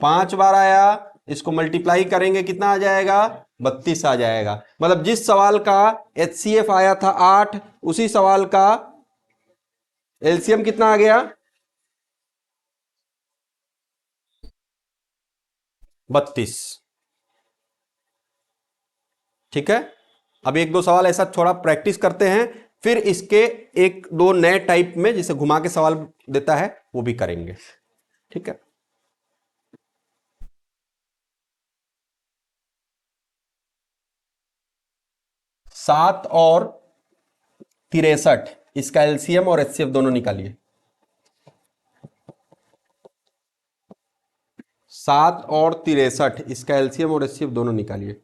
5 बार आया। इसको मल्टीप्लाई करेंगे कितना आ जाएगा, 32 आ जाएगा। मतलब जिस सवाल का एचसीएफ आया था 8, उसी सवाल का एलसीएम कितना आ गया, 32। ठीक है। अब एक दो सवाल ऐसा थोड़ा प्रैक्टिस करते हैं, फिर इसके एक दो नए टाइप में जिसे घुमा के सवाल देता है वो भी करेंगे। ठीक है। 7 और 63, इसका एलसीएम और एचसीएफ दोनों निकालिए। 7 और 63, इसका एलसीएम और एचसीएफ दोनों निकालिए।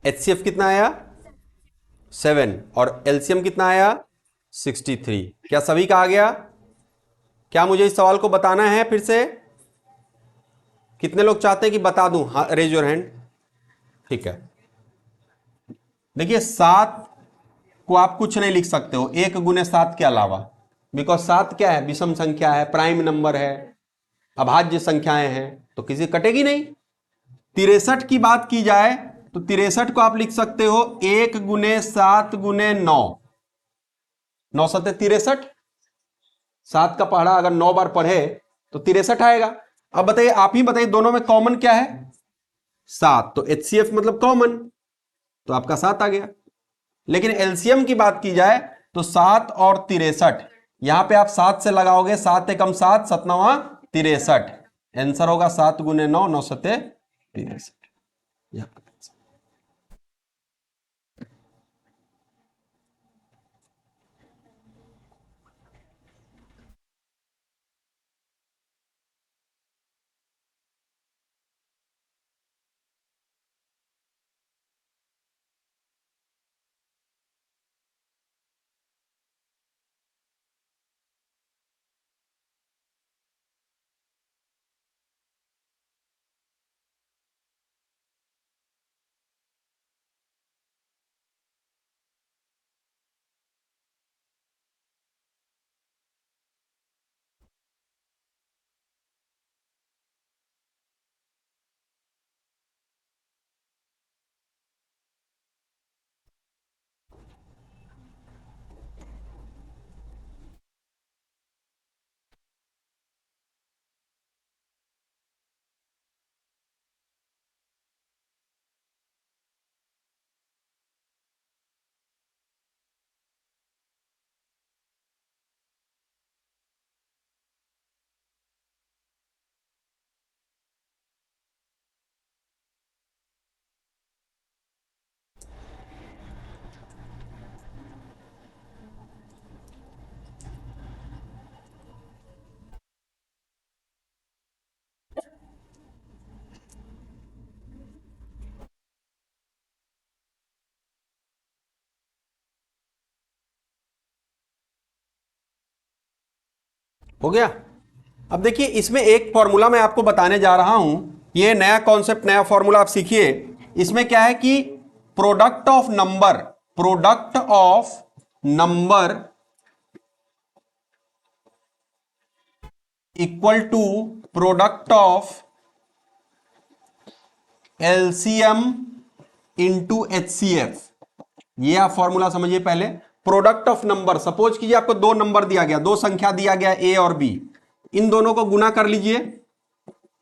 एचसीएफ कितना आया, 7, और एलसीएम कितना आया, 63। क्या सभी का आ गया? क्या मुझे इस सवाल को बताना है फिर से? कितने लोग चाहते हैं कि बता दूं? हाँ, रेज योर हैंड। ठीक है। देखिए 7 को आप कुछ नहीं लिख सकते हो 1 गुने 7 के अलावा, बिकॉज 7 क्या है, विषम संख्या है, प्राइम नंबर है, अभाज्य संख्याएं हैं, तो किसी कटेगी नहीं। 63 की बात की जाए तो 63 को आप लिख सकते हो 1 गुने 7 गुने 9, 9 सत्ते 63। 7 का पहाड़ा अगर 9 बार पढ़े तो 63 आएगा। अब बताइए, आप ही बताइए, दोनों में कॉमन क्या है, 7, तो एचसीएफ मतलब कॉमन, तो आपका 7 आ गया। लेकिन एलसीएम की बात की जाए तो 7 और 63, यहां पे आप 7 से लगाओगे, 7 एकम 7, 7 63, आंसर होगा 7 गुने 9, 9 सत्ते 63। हो गया। अब देखिए इसमें एक फॉर्मूला मैं आपको बताने जा रहा हूं, ये नया कॉन्सेप्ट, नया फॉर्मूला आप सीखिए। इसमें क्या है कि product of number equal to product of LCM into HCF. ये आप फॉर्मूला समझिए पहले। प्रोडक्ट ऑफ नंबर, सपोज कीजिए आपको दो नंबर दिया गया, दो संख्या दिया गया ए और बी, इन दोनों को गुना कर लीजिए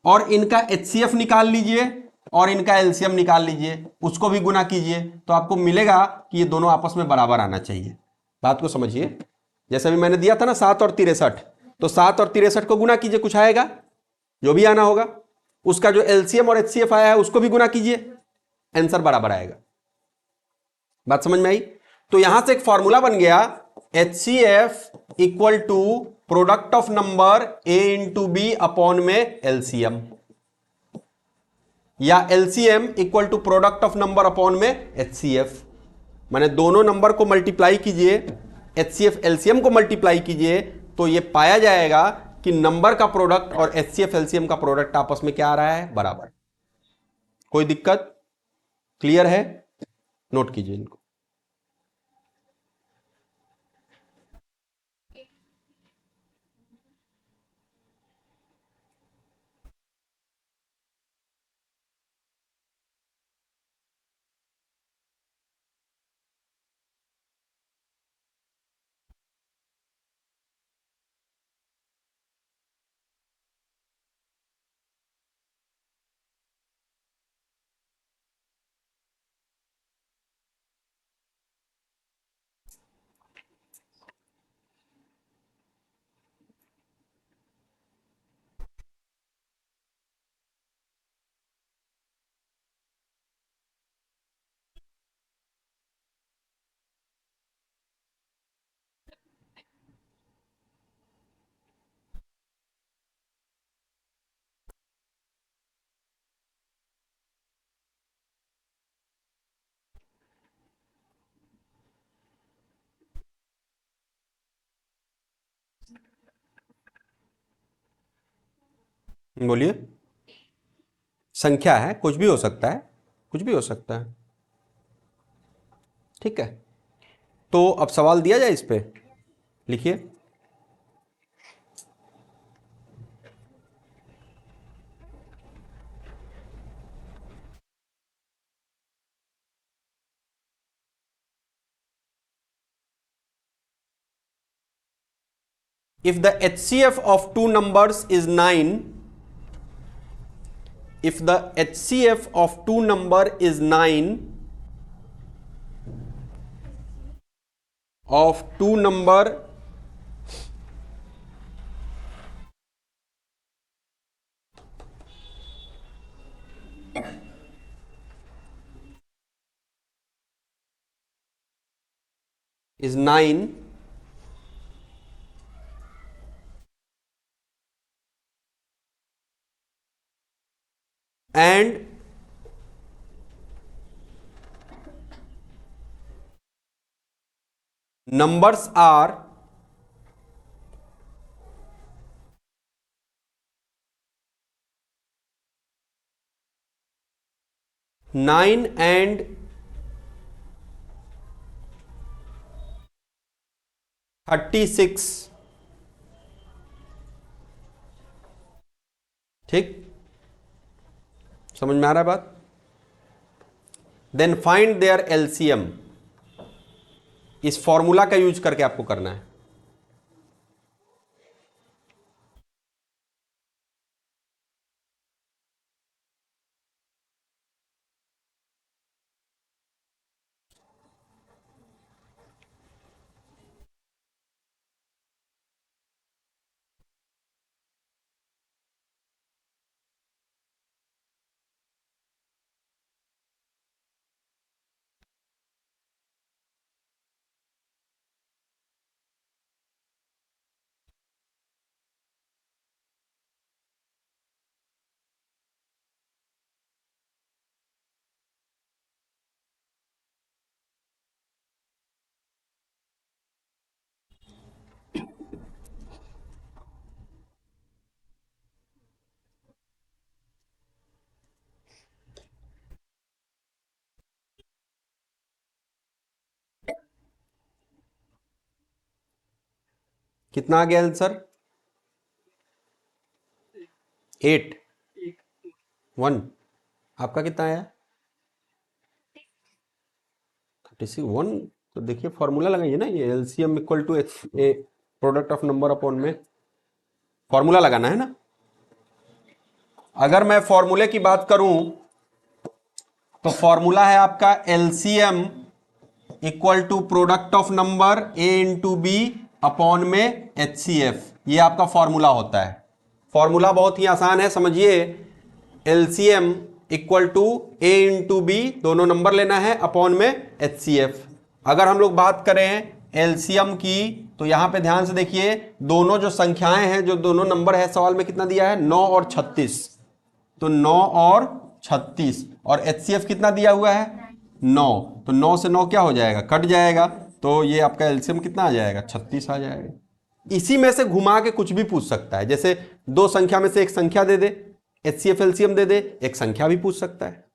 और इनका एचसीएफ निकाल लीजिए और इनका एलसीएम निकाल लीजिए, उसको भी गुना कीजिए, तो आपको मिलेगा कि ये दोनों आपस में बराबर आना चाहिए। बात को समझिए। जैसे अभी मैंने दिया था ना 7 और 63, तो 7 और 63 को गुना कीजिए, कुछ आएगा, जो भी आना होगा। उसका जो एलसीएम और एचसीएफ आया है उसको भी गुना कीजिए, आंसर बराबर आएगा। बात समझ में आई? तो यहां से एक फॉर्मूला बन गया, HCF equal to product of number a into b upon में एलसीएम, या LCM equal to product of number upon में एचसीएफ। माने दोनों नंबर को मल्टीप्लाई कीजिए, एचसीएफ एलसीएम को मल्टीप्लाई कीजिए, तो यह पाया जाएगा कि नंबर का प्रोडक्ट और एचसीएफ एलसीएम का प्रोडक्ट आपस में क्या आ रहा है, बराबर। कोई दिक्कत? क्लियर है? नोट कीजिए इनको। बोलिए। संख्या है, कुछ भी हो सकता है, कुछ भी हो सकता है। ठीक है, तो अब सवाल दिया जाए इस पे, लिखिए। If the HCF of two numbers is 9, if the HCF of two number is 9, of two number is 9, and numbers are 9 and 36, ठीक, समझ में आ रहा है बात? Then find their LCM. इस फॉर्मूला का यूज करके आपको करना है। कितना आ गया आंसर? 8 1। आपका कितना आया? 36 1। तो देखिए फॉर्मूला लगाइए ना, ये LCM equal to H A product of number upon में फॉर्मूला लगाना है ना। अगर मैं फॉर्मूले की बात करूं तो फॉर्मूला है आपका LCM equal to product of number a into b upon में एच सी एफ। ये आपका फॉर्मूला होता है। फॉर्मूला बहुत ही आसान है, समझिए। LCM equal to a into b, दोनों नंबर लेना है, अपॉन में एच सी एफ। अगर हम लोग बात करें एलसीएम की तो यहां पे ध्यान से देखिए, दोनों जो संख्याएं हैं, जो दोनों नंबर है सवाल में, कितना दिया है? 9 और 36। तो 9 और 36, और एचसीएफ कितना दिया हुआ है? 9। तो 9 से 9 क्या हो जाएगा? कट जाएगा। तो ये आपका एलसीएम कितना आ जाएगा? 36 आ जाएगा। इसी में से घुमा के कुछ भी पूछ सकता है, जैसे दो संख्या में से एक संख्या दे दे, एचसीएफ एलसीएम दे दे, एक संख्या भी पूछ सकता है।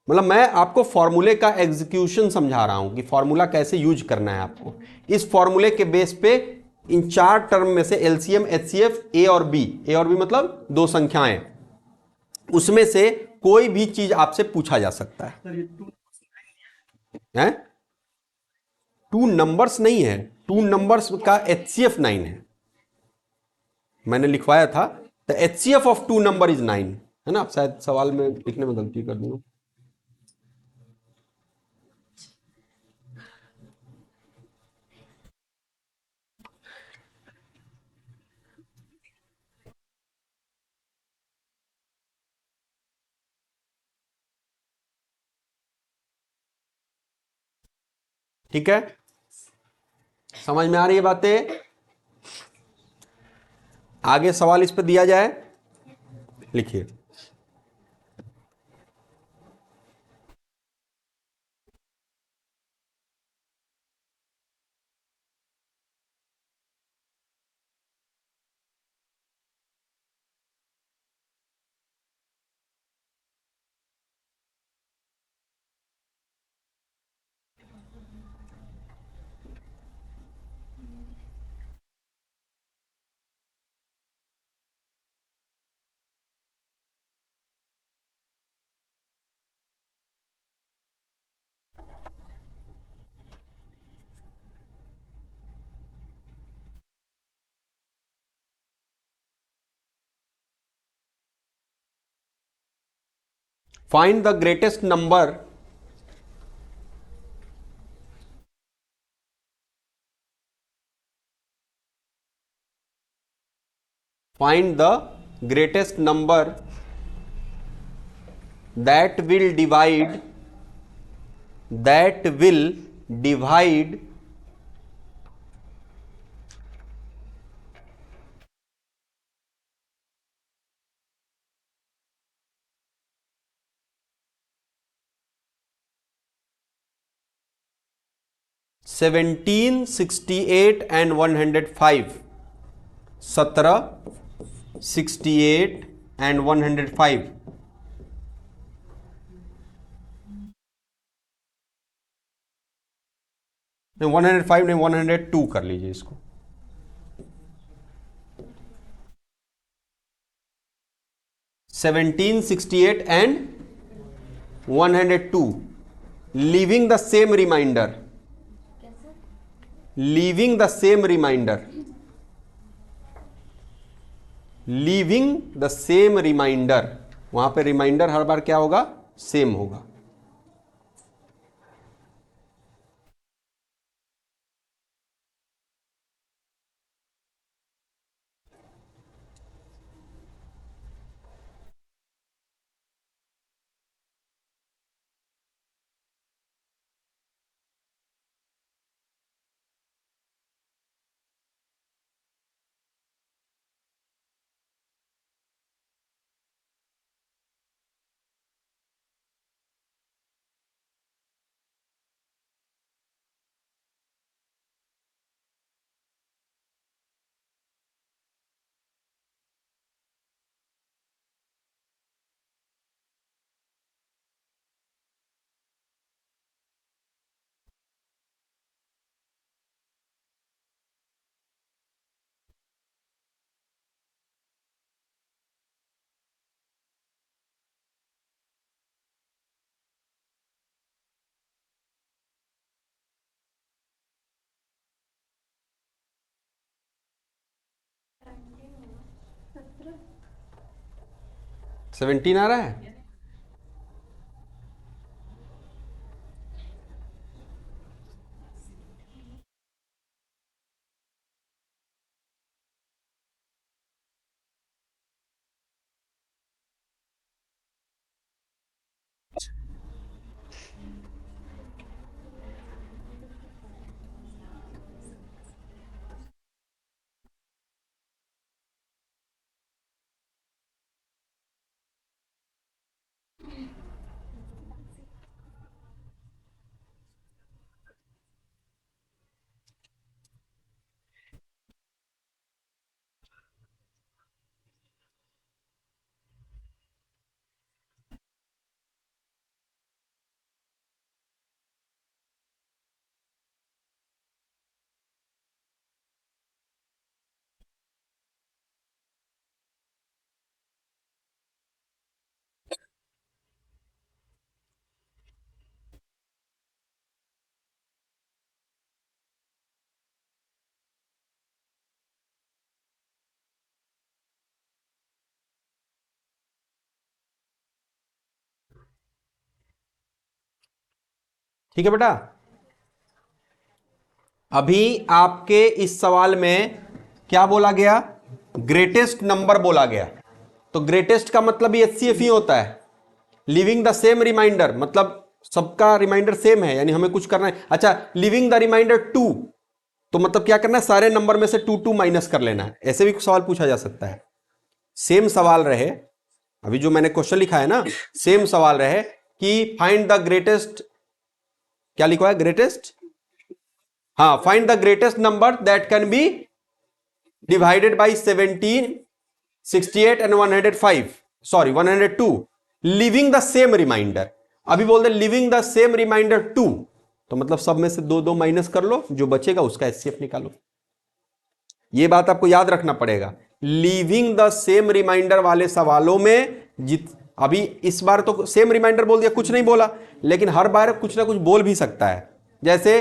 मतलब मैं आपको फॉर्मूले का एग्जीक्यूशन समझा रहा हूं कि फॉर्मूला कैसे यूज करना है आपको। इस फॉर्मूले के बेस पे इन चार टर्म में से एलसीएम, एचसीएफ, ए और बी, ए और बी मतलब दो संख्याएं, उसमें से कोई भी चीज आपसे पूछा जा सकता है? टू नंबर्स नहीं है, टू नंबर्स का एचसीएफ 9 है, मैंने लिखवाया था। The HCF of two number is 9, है ना। शायद सवाल में लिखने में गलती कर दी हूं। ठीक है, समझ में आ रही है बातें? आगे सवाल इस पर दिया जाए, लिखिए। Find the greatest number find the greatest number that will divide 1768 and 105। 1768 and 105। नहीं 105 नहीं, 102 कर लीजिए इसको। 1768 and 102, leaving the same reminder, leaving the same reminder, leaving the same reminder. वहां पे रिमाइंडर हर बार क्या होगा? सेम होगा। 17 आ रहा है। ठीक है बेटा, अभी आपके इस सवाल में क्या बोला गया? ग्रेटेस्ट नंबर बोला गया। तो ग्रेटेस्ट का मतलब ये एचसीएफ ही होता है। लिविंग द सेम रिमाइंडर मतलब सबका रिमाइंडर सेम है, यानी हमें कुछ करना है। अच्छा, लिविंग द रिमाइंडर 2, तो मतलब क्या करना है? सारे नंबर में से 2 2 माइनस कर लेना है। ऐसे भी सवाल पूछा जा सकता है। सेम सवाल रहे, अभी जो मैंने क्वेश्चन लिखा है ना, सेम सवाल रहे कि फाइंड द ग्रेटेस्ट, क्या लिखा है? ग्रेटेस्ट, हाँ, find the greatest number that can be divided by 17, 68 and 105, sorry 102, leaving the same reminder. अभी बोल दे लिविंग द सेम रिमाइंडर 2, तो मतलब सब में से दो दो माइनस कर लो, जो बचेगा उसका एचसीएफ निकालो। ये बात आपको याद रखना पड़ेगा। लिविंग द सेम रिमाइंडर वाले सवालों में अभी इस बार तो सेम रिमाइंडर बोल दिया, कुछ नहीं बोला, लेकिन हर बार कुछ ना कुछ बोल भी सकता है। जैसे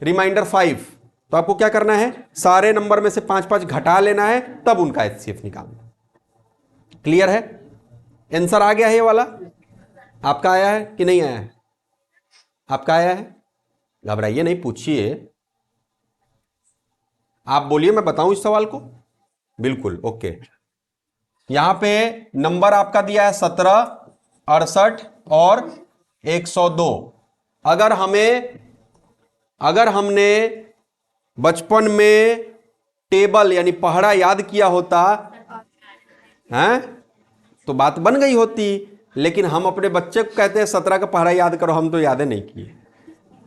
रिमाइंडर 5, तो आपको क्या करना है? सारे नंबर में से 5 5 घटा लेना है, तब उनका एचसीएफ निकालना। क्लियर है? आंसर आ गया है ये वाला? आपका आया है कि नहीं आया है? आपका आया है? घबराइए नहीं, पूछिए। आप बोलिए, मैं बताऊं इस सवाल को। बिल्कुल ओके। यहां पे नंबर आपका दिया है 17, 68 और 102। अगर हमें अगर हमने बचपन में टेबल यानी पहाड़ा याद किया होता है तो बात बन गई होती, लेकिन हम अपने बच्चे को कहते हैं 17 का पहाड़ा याद करो, हम तो याद नहीं किए।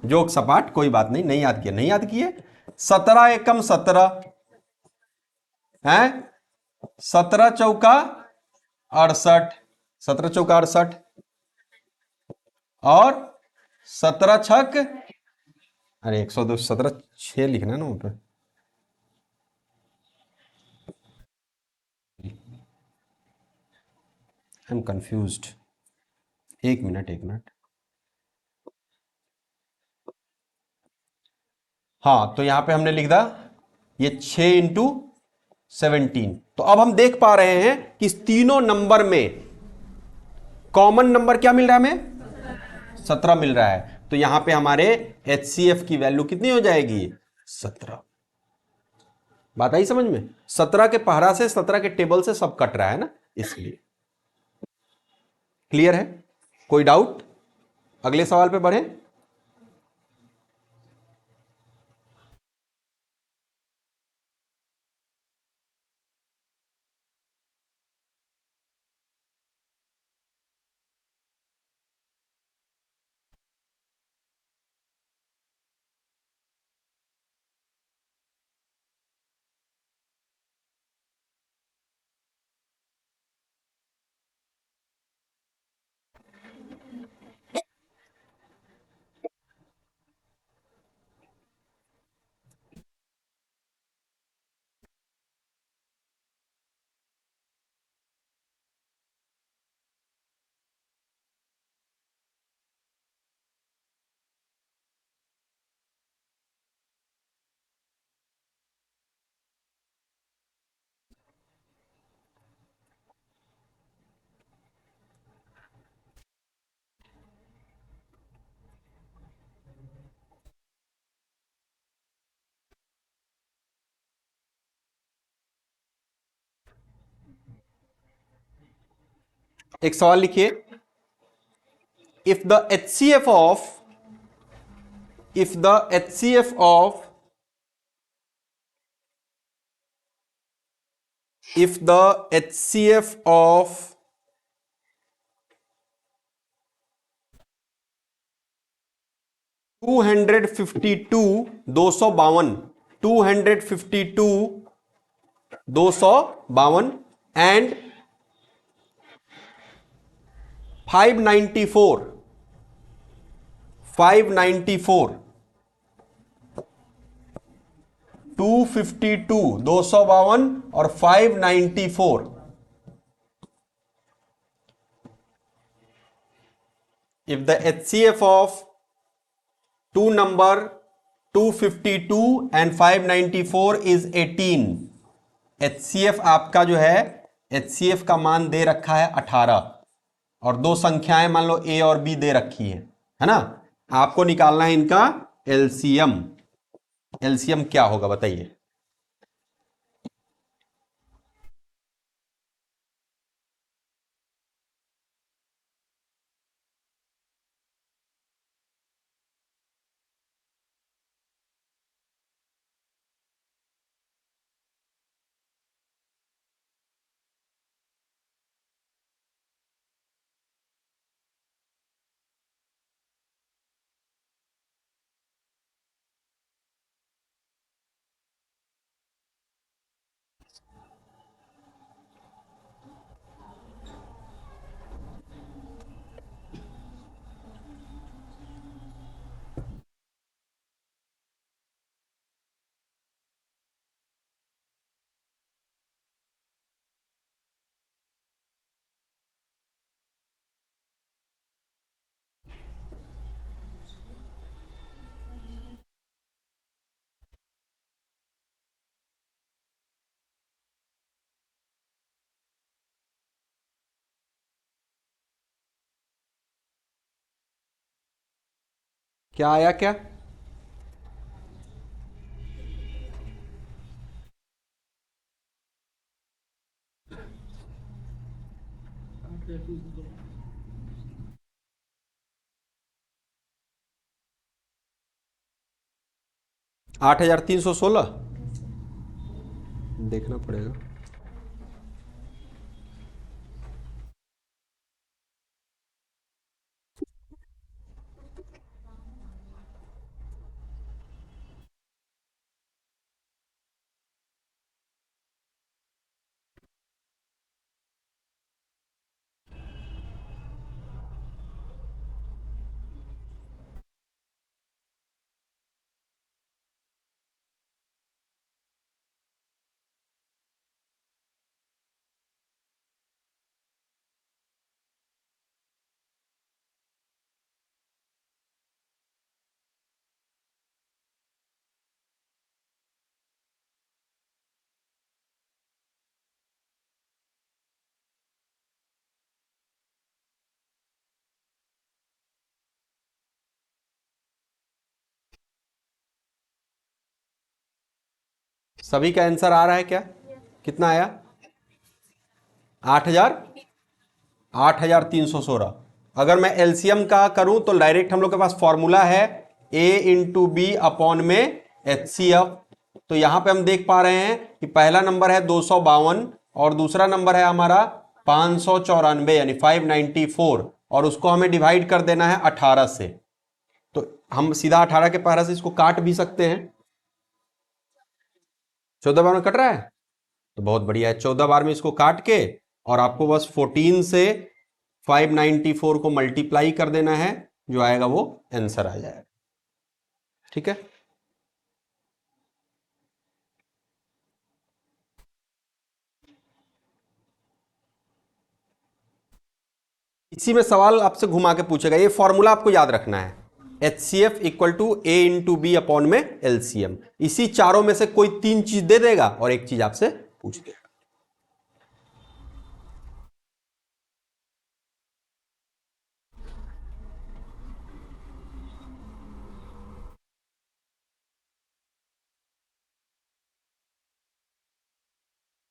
जोक सपाट, कोई बात नहीं, नहीं याद किए, नहीं याद किए। 17 एकम 17 है, 17 चौका 68, 17 चौका 68 और 17 छक, अरे 102, 17 6 लिखना ना ऊपर। आई एम कंफ्यूज्ड, एक मिनट एक मिनट। हाँ, तो यहां पे हमने लिख दा ये 6 × 17। तो अब हम देख पा रहे हैं कि इस तीनों नंबर में कॉमन नंबर क्या मिल रहा है हमें? 17 मिल रहा है। तो यहां पे हमारे एचसीएफ की वैल्यू कितनी हो जाएगी? 17। बात आई समझ में? 17 के पहरा से, 17 के टेबल से सब कट रहा है ना, इसलिए। क्लियर है? कोई डाउट? अगले सवाल पे बढ़े। एक सवाल लिखिए, if the HCF of if the HCF of if the HCF of 252 252 252 252 and 594 594 252 252 और 594, if the HCF of two number 252 and 594 is 18, HCF आपका जो है, HCF का मान दे रखा है 18 और दो संख्याएं मान लो A और B दे रखी है ना। आपको निकालना है इनका एलसीएम। एलसीएम क्या होगा बताइए। क्या आया क्या? आठ हजार तीन सौ सोलह देखना पड़ेगा। सभी का आंसर आ रहा है क्या? कितना आया? 8000 8316। अगर मैं एलसीएम का करूं तो डायरेक्ट हम लोग के पास फॉर्मूला है ए इंटू बी अपॉन में एचसीएफ। तो यहां पे हम देख पा रहे हैं कि पहला नंबर है 252 और दूसरा नंबर है हमारा 594 यानी 594 और उसको हमें डिवाइड कर देना है 18 से। तो हम सीधा 18 के पहरा से इसको काट भी सकते हैं। 14 बार में कट रहा है तो बहुत बढ़िया है। 14 बार में इसको काट के और आपको बस 14 से 594 को मल्टीप्लाई कर देना है, जो आएगा वो आंसर आ जाएगा। ठीक है, इसी में सवाल आपसे घुमा के पूछेगा। ये फॉर्मूला आपको याद रखना है, HCF equal to a into b upon में एलसीएम। इसी चारों में से कोई तीन चीज दे देगा और एक चीज आपसे पूछ देगा।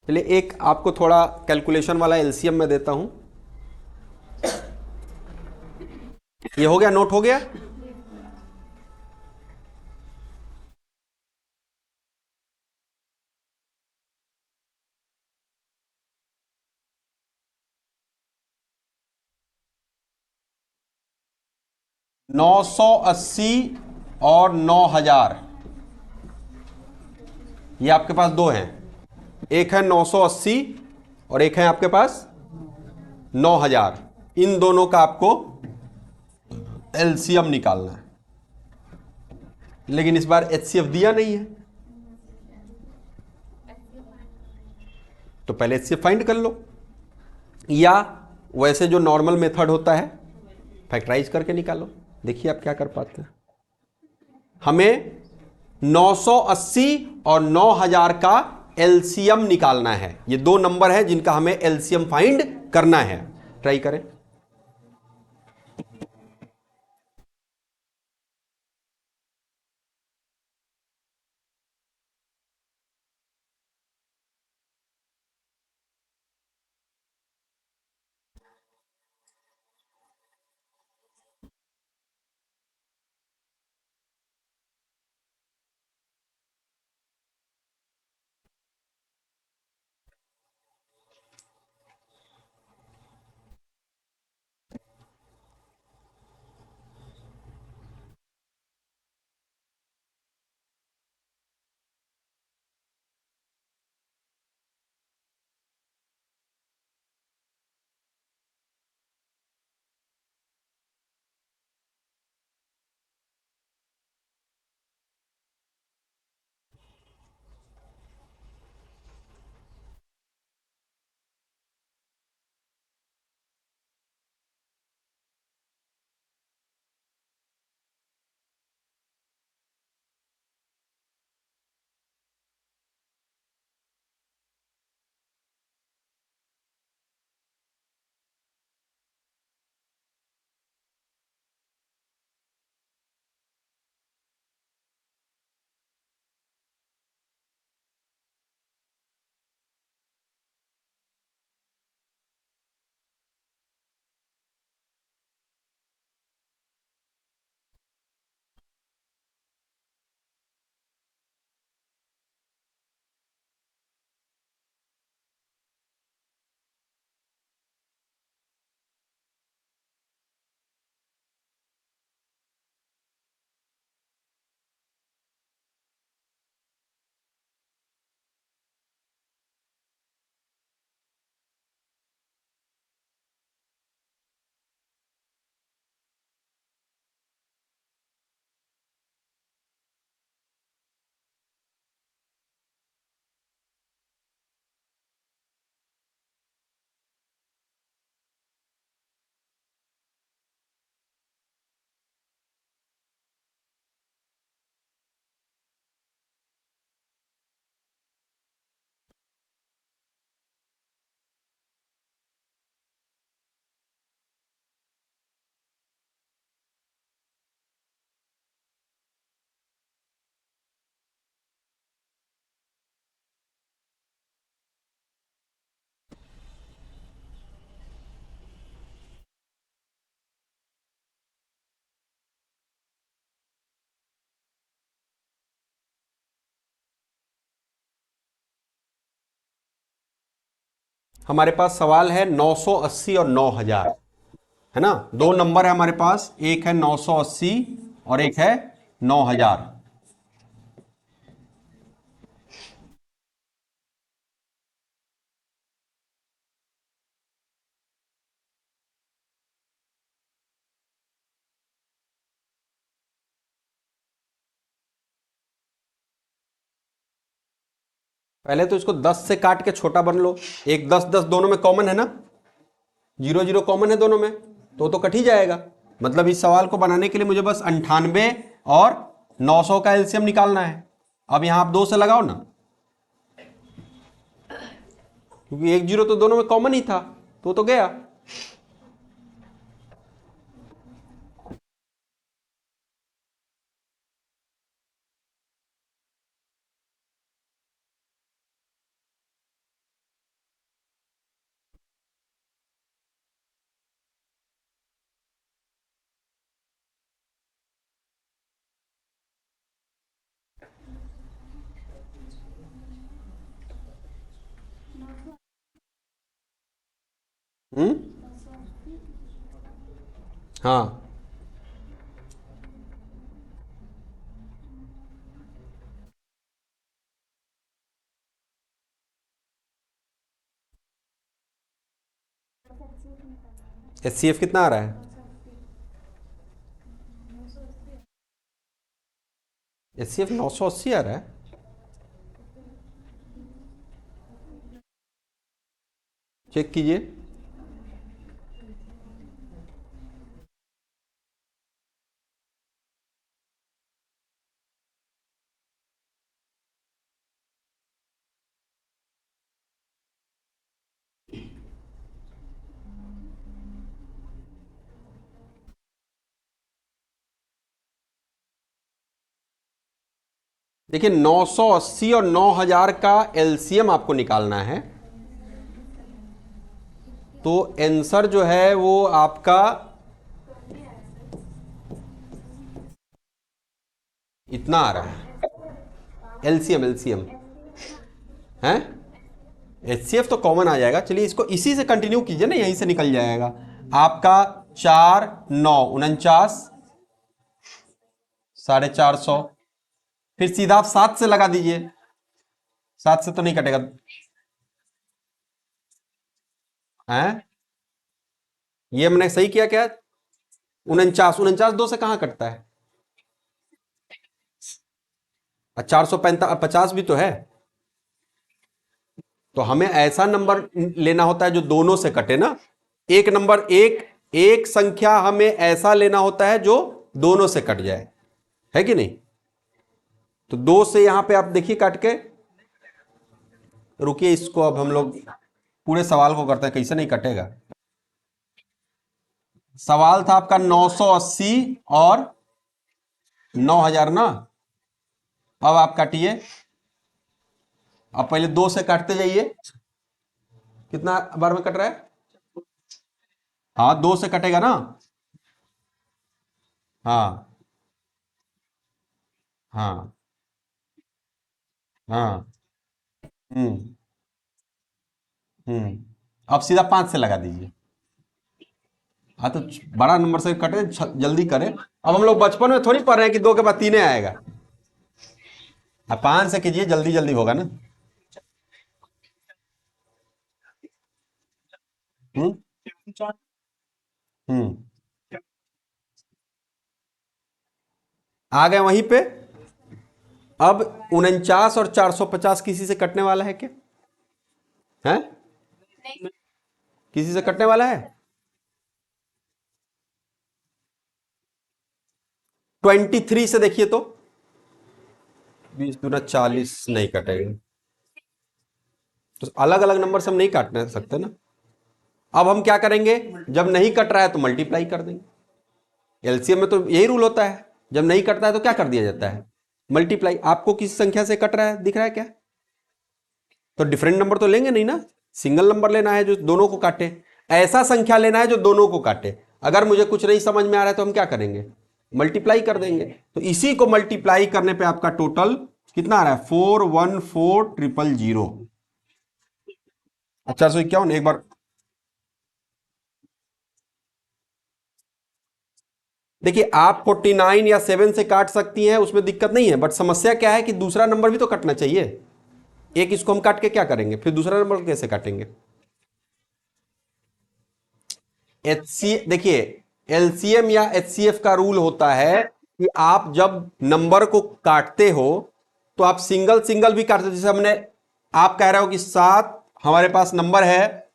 चलिए एक आपको थोड़ा कैलकुलेशन वाला एलसीएम में देता हूं। ये हो गया, नोट हो गया। $980 और 9000, ये आपके पास दो हैं, एक है 980 और एक है आपके पास 9000। इन दोनों का आपको एलसीएम निकालना है, लेकिन इस बार एचसीएफ दिया नहीं है, तो पहले एचसीएफ फाइंड कर लो, या वैसे जो नॉर्मल मेथड होता है फैक्टराइज करके निकालो। देखिए आप क्या कर पाते हैं। हमें 980 और 9000 का एलसीएम निकालना है। ये दो नंबर है जिनका हमें एलसीएम फाइंड करना है। ट्राई करें। हमारे पास सवाल है 980 और 9000, है ना। दो नंबर है हमारे पास, एक है 980 और एक है 9000। पहले तो इसको 10 से काट के छोटा बन लो। एक 10 10 दोनों में कॉमन है ना, 0 0 कॉमन है दोनों में, तो कट ही जाएगा। मतलब इस सवाल को बनाने के लिए मुझे बस 98 और 900 का एलसीएम निकालना है। अब यहां आप 2 से लगाओ ना, क्योंकि 1 0 तो दोनों में कॉमन ही था, तो गया। हम्म। हाँ, HCF कितना आ रहा है? HCF 980 आ रहा है। चेक कीजिए। देखिए 980 और 9000 का एलसीएम आपको निकालना है, तो आंसर जो है वो आपका इतना आ रहा है। एलसीएम एलसीएम है। एचसीएफ तो कॉमन आ जाएगा, चलिए इसको इसी से कंटिन्यू कीजिए ना, यहीं से निकल जाएगा आपका। 4 9 49, 450, फिर सीधा आप 7 से लगा दीजिए। 7 से तो नहीं कटेगा हैं? ये हमने सही किया क्या? 49 2 से कहां कटता है? 450 भी तो है। तो हमें ऐसा नंबर लेना होता है जो दोनों से कटे ना। एक नंबर, एक एक संख्या हमें ऐसा लेना होता है जो दोनों से कट जाए, है कि नहीं? तो 2 से यहां पे आप देखिए काट के। रुकिए, इसको अब हम लोग पूरे सवाल को करते हैं, कैसे नहीं कटेगा। सवाल था आपका 980 और 9000 ना। अब आप काटिए। अब पहले 2 से काटते जाइए। कितना बार में कट रहा है? हाँ, 2 से कटेगा ना। हाँ हाँ हाँ। हम्म अब सीधा 5 से लगा दीजिए। हाँ, तो बड़ा नंबर से कटे, जल्दी करें। अब हम लोग बचपन में थोड़ी पढ़ रहे हैं कि 2 के बाद 3 आएगा। अब 5 से कीजिए, जल्दी जल्दी होगा ना। हम्म हम्म आ गए वहीं पे। अब 49 और 450 किसी से कटने वाला है क्या? है? किसी से कटने वाला है? 23 से देखिए तो। 20 दूना 40 नहीं कटेगा। तो अलग अलग नंबर से हम नहीं काटने सकते ना। अब हम क्या करेंगे? जब नहीं कट रहा है तो मल्टीप्लाई कर देंगे। एलसीएम में तो यही रूल होता है, जब नहीं कटता है तो क्या कर दिया जाता है? मल्टीप्लाई। आपको किस संख्या से कट रहा है, दिख रहा है क्या? तो डिफरेंट नंबर तो लेंगे नहीं ना। सिंगल नंबर लेना है जो दोनों को काटे। ऐसा संख्या लेना है जो दोनों को काटे। अगर मुझे कुछ नहीं समझ में आ रहा है तो हम क्या करेंगे? मल्टीप्लाई कर देंगे। तो इसी को मल्टीप्लाई करने पे आपका टोटल कितना आ रहा है? 414000। 451। एक बार देखिए, आप 49 या 7 से काट सकती हैं, उसमें दिक्कत नहीं है, बट समस्या क्या है कि दूसरा नंबर भी तो कटना चाहिए। एक इसको हम काट के क्या करेंगे, फिर दूसरा नंबर कैसे काटेंगे? एचसी देखिए, एलसीएम या एचसीएफ का रूल होता है कि आप जब नंबर को काटते हो तो आप सिंगल सिंगल भी काटते हो। जैसे हमने, आप कह रहे हो कि 7 हमारे पास नंबर है,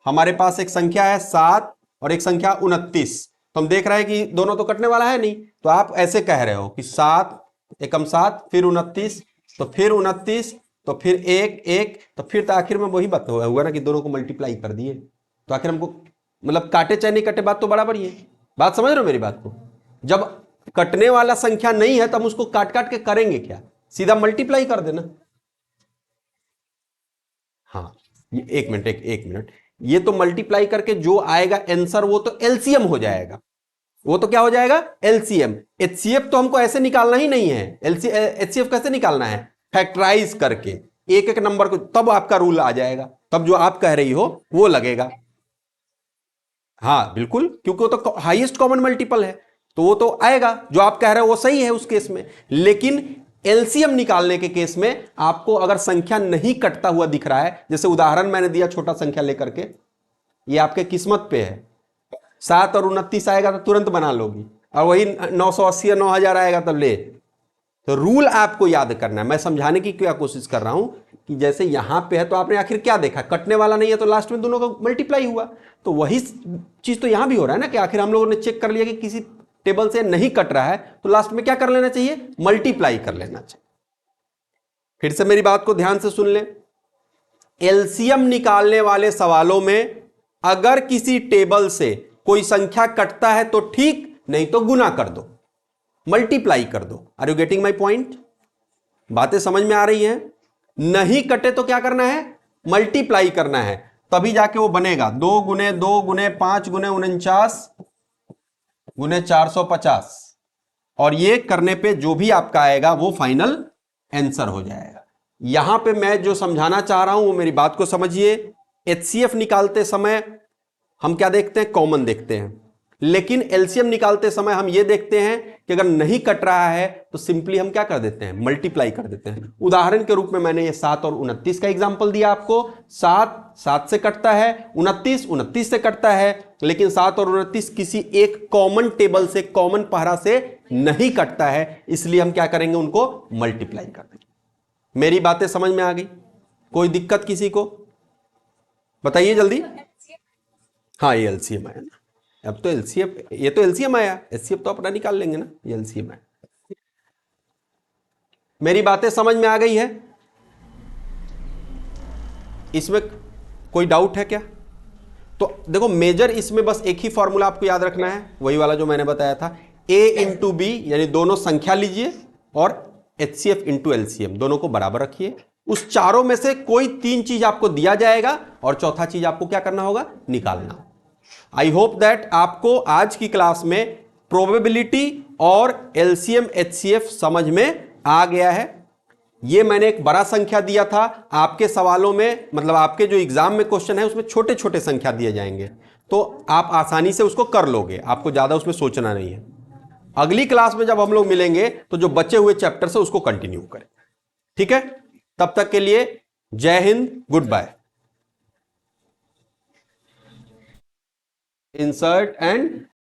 हमारे पास एक संख्या है 7 और एक संख्या 29। तो हम देख रहे हैं कि दोनों तो कटने वाला है नहीं, तो आप ऐसे कह रहे हो कि 7 एकम 7, फिर 29, तो फिर 29, तो फिर एक एक, तो फिर तो आखिर में वही बात हुआ ना कि दोनों को मल्टीप्लाई कर दिए। तो आखिर हमको मतलब काटे चाहे नहीं कटे, बात तो बराबर ही है। बात समझ रहे हो मेरी बात को? जब कटने वाला संख्या नहीं है तब उसको काट काट के करेंगे क्या? सीधा मल्टीप्लाई कर देना। हाँ, ये एक मिनट, एक मिनट। ये तो मल्टीप्लाई करके जो आएगा आंसर वो तो एलसीएम हो जाएगा। वो तो क्या हो जाएगा? एलसीएम। एचसीएफ तो हमको ऐसे निकालना ही नहीं है। एचसीएफ कैसे निकालना है? फैक्टराइज करके एक एक नंबर को, तब आपका रूल आ जाएगा, तब जो आप कह रही हो वो लगेगा। हाँ बिल्कुल, क्योंकि वो तो हाईएस्ट कॉमन मल्टीपल है, तो वो तो आएगा। जो आप कह रहे हो वो सही है उस केस में, लेकिन एलसीएम निकालने के केस में आपको अगर संख्या नहीं कटता हुआ दिख रहा है, जैसे उदाहरण मैंने दिया छोटा संख्या लेकर के, ये आपके किस्मत पे है, 7 और 29 आएगा तो तुरंत बना लोगी, और वही 980 या 9000 आएगा तो ले। तो रूल आपको याद करना है। मैं समझाने की क्या कोशिश कर रहा हूं कि जैसे यहां पे है तो आपने आखिर क्या देखा, कटने वाला नहीं है तो लास्ट में दोनों का मल्टीप्लाई हुआ, तो वही चीज तो यहां भी हो रहा है ना कि आखिर हम लोगों ने चेक कर लिया कि किसी टेबल से नहीं कट रहा है, तो लास्ट में क्या कर लेना चाहिए, मल्टीप्लाई कर लेना चाहिए। फिर से मेरी बात को ध्यान से सुन ले, एलसीएम निकालने वाले सवालों में अगर किसी टेबल से कोई संख्या कटता है तो ठीक, नहीं तो गुना कर दो, मल्टीप्लाई कर दो। Are you getting my point? बातें समझ में आ रही हैं? नहीं कटे तो क्या करना है, मल्टीप्लाई करना है, तभी जाके वो बनेगा। 2 गुने 2 गुने 5 गुने 49 गुने 450, और ये करने पे जो भी आपका आएगा वो फाइनल आंसर हो जाएगा। यहां पे मैं जो समझाना चाह रहा हूं वो मेरी बात को समझिए। एचसीएफ निकालते समय हम क्या देखते हैं, कॉमन देखते हैं, लेकिन एलसीएम निकालते समय हम ये देखते हैं कि अगर नहीं कट रहा है तो सिंपली हम क्या कर देते हैं, मल्टीप्लाई कर देते हैं। उदाहरण के रूप में मैंने ये 7 और 29 का एग्जांपल दिया आपको। 7 7 से कटता है, 29 29 से कटता है, लेकिन 7 और 29 किसी एक कॉमन टेबल से, कॉमन पहरा से नहीं कटता है, इसलिए हम क्या करेंगे, उनको मल्टीप्लाई कर देंगे। मेरी बातें समझ में आ गई? कोई दिक्कत किसी को? बताइए जल्दी। हाँ ये एलसीएम आया ना, अब तो एलसीएम, ये तो एलसीएम आया, एचसीएफ तो अपना निकाल लेंगे ना, ये एलसीएम आया। मेरी बातें समझ में आ गई है? इसमें कोई डाउट है क्या? तो देखो मेजर इसमें बस एक ही फॉर्मूला आपको याद रखना है, वही वाला जो मैंने बताया था, a इंटू बी, यानी दोनों संख्या लीजिए और एचसीएफ इंटू एलसीएम, दोनों को बराबर रखिए। उस चारों में से कोई 3 चीज आपको दिया जाएगा और चौथा चीज आपको क्या करना होगा, निकालना। आई होप दैट आपको आज की क्लास में प्रोबेबिलिटी और एलसीएम एचसीएफ समझ में आ गया है। ये मैंने एक बड़ा संख्या दिया था, आपके सवालों में, मतलब आपके जो एग्जाम में क्वेश्चन है उसमें छोटे छोटे संख्या दिए जाएंगे, तो आप आसानी से उसको कर लोगे, आपको ज्यादा उसमें सोचना नहीं है। अगली क्लास में जब हम लोग मिलेंगे तो जो बचे हुए चैप्टर से उसको कंटिन्यू करें, ठीक है? तब तक के लिए जय हिंद, गुड बाय। Insert and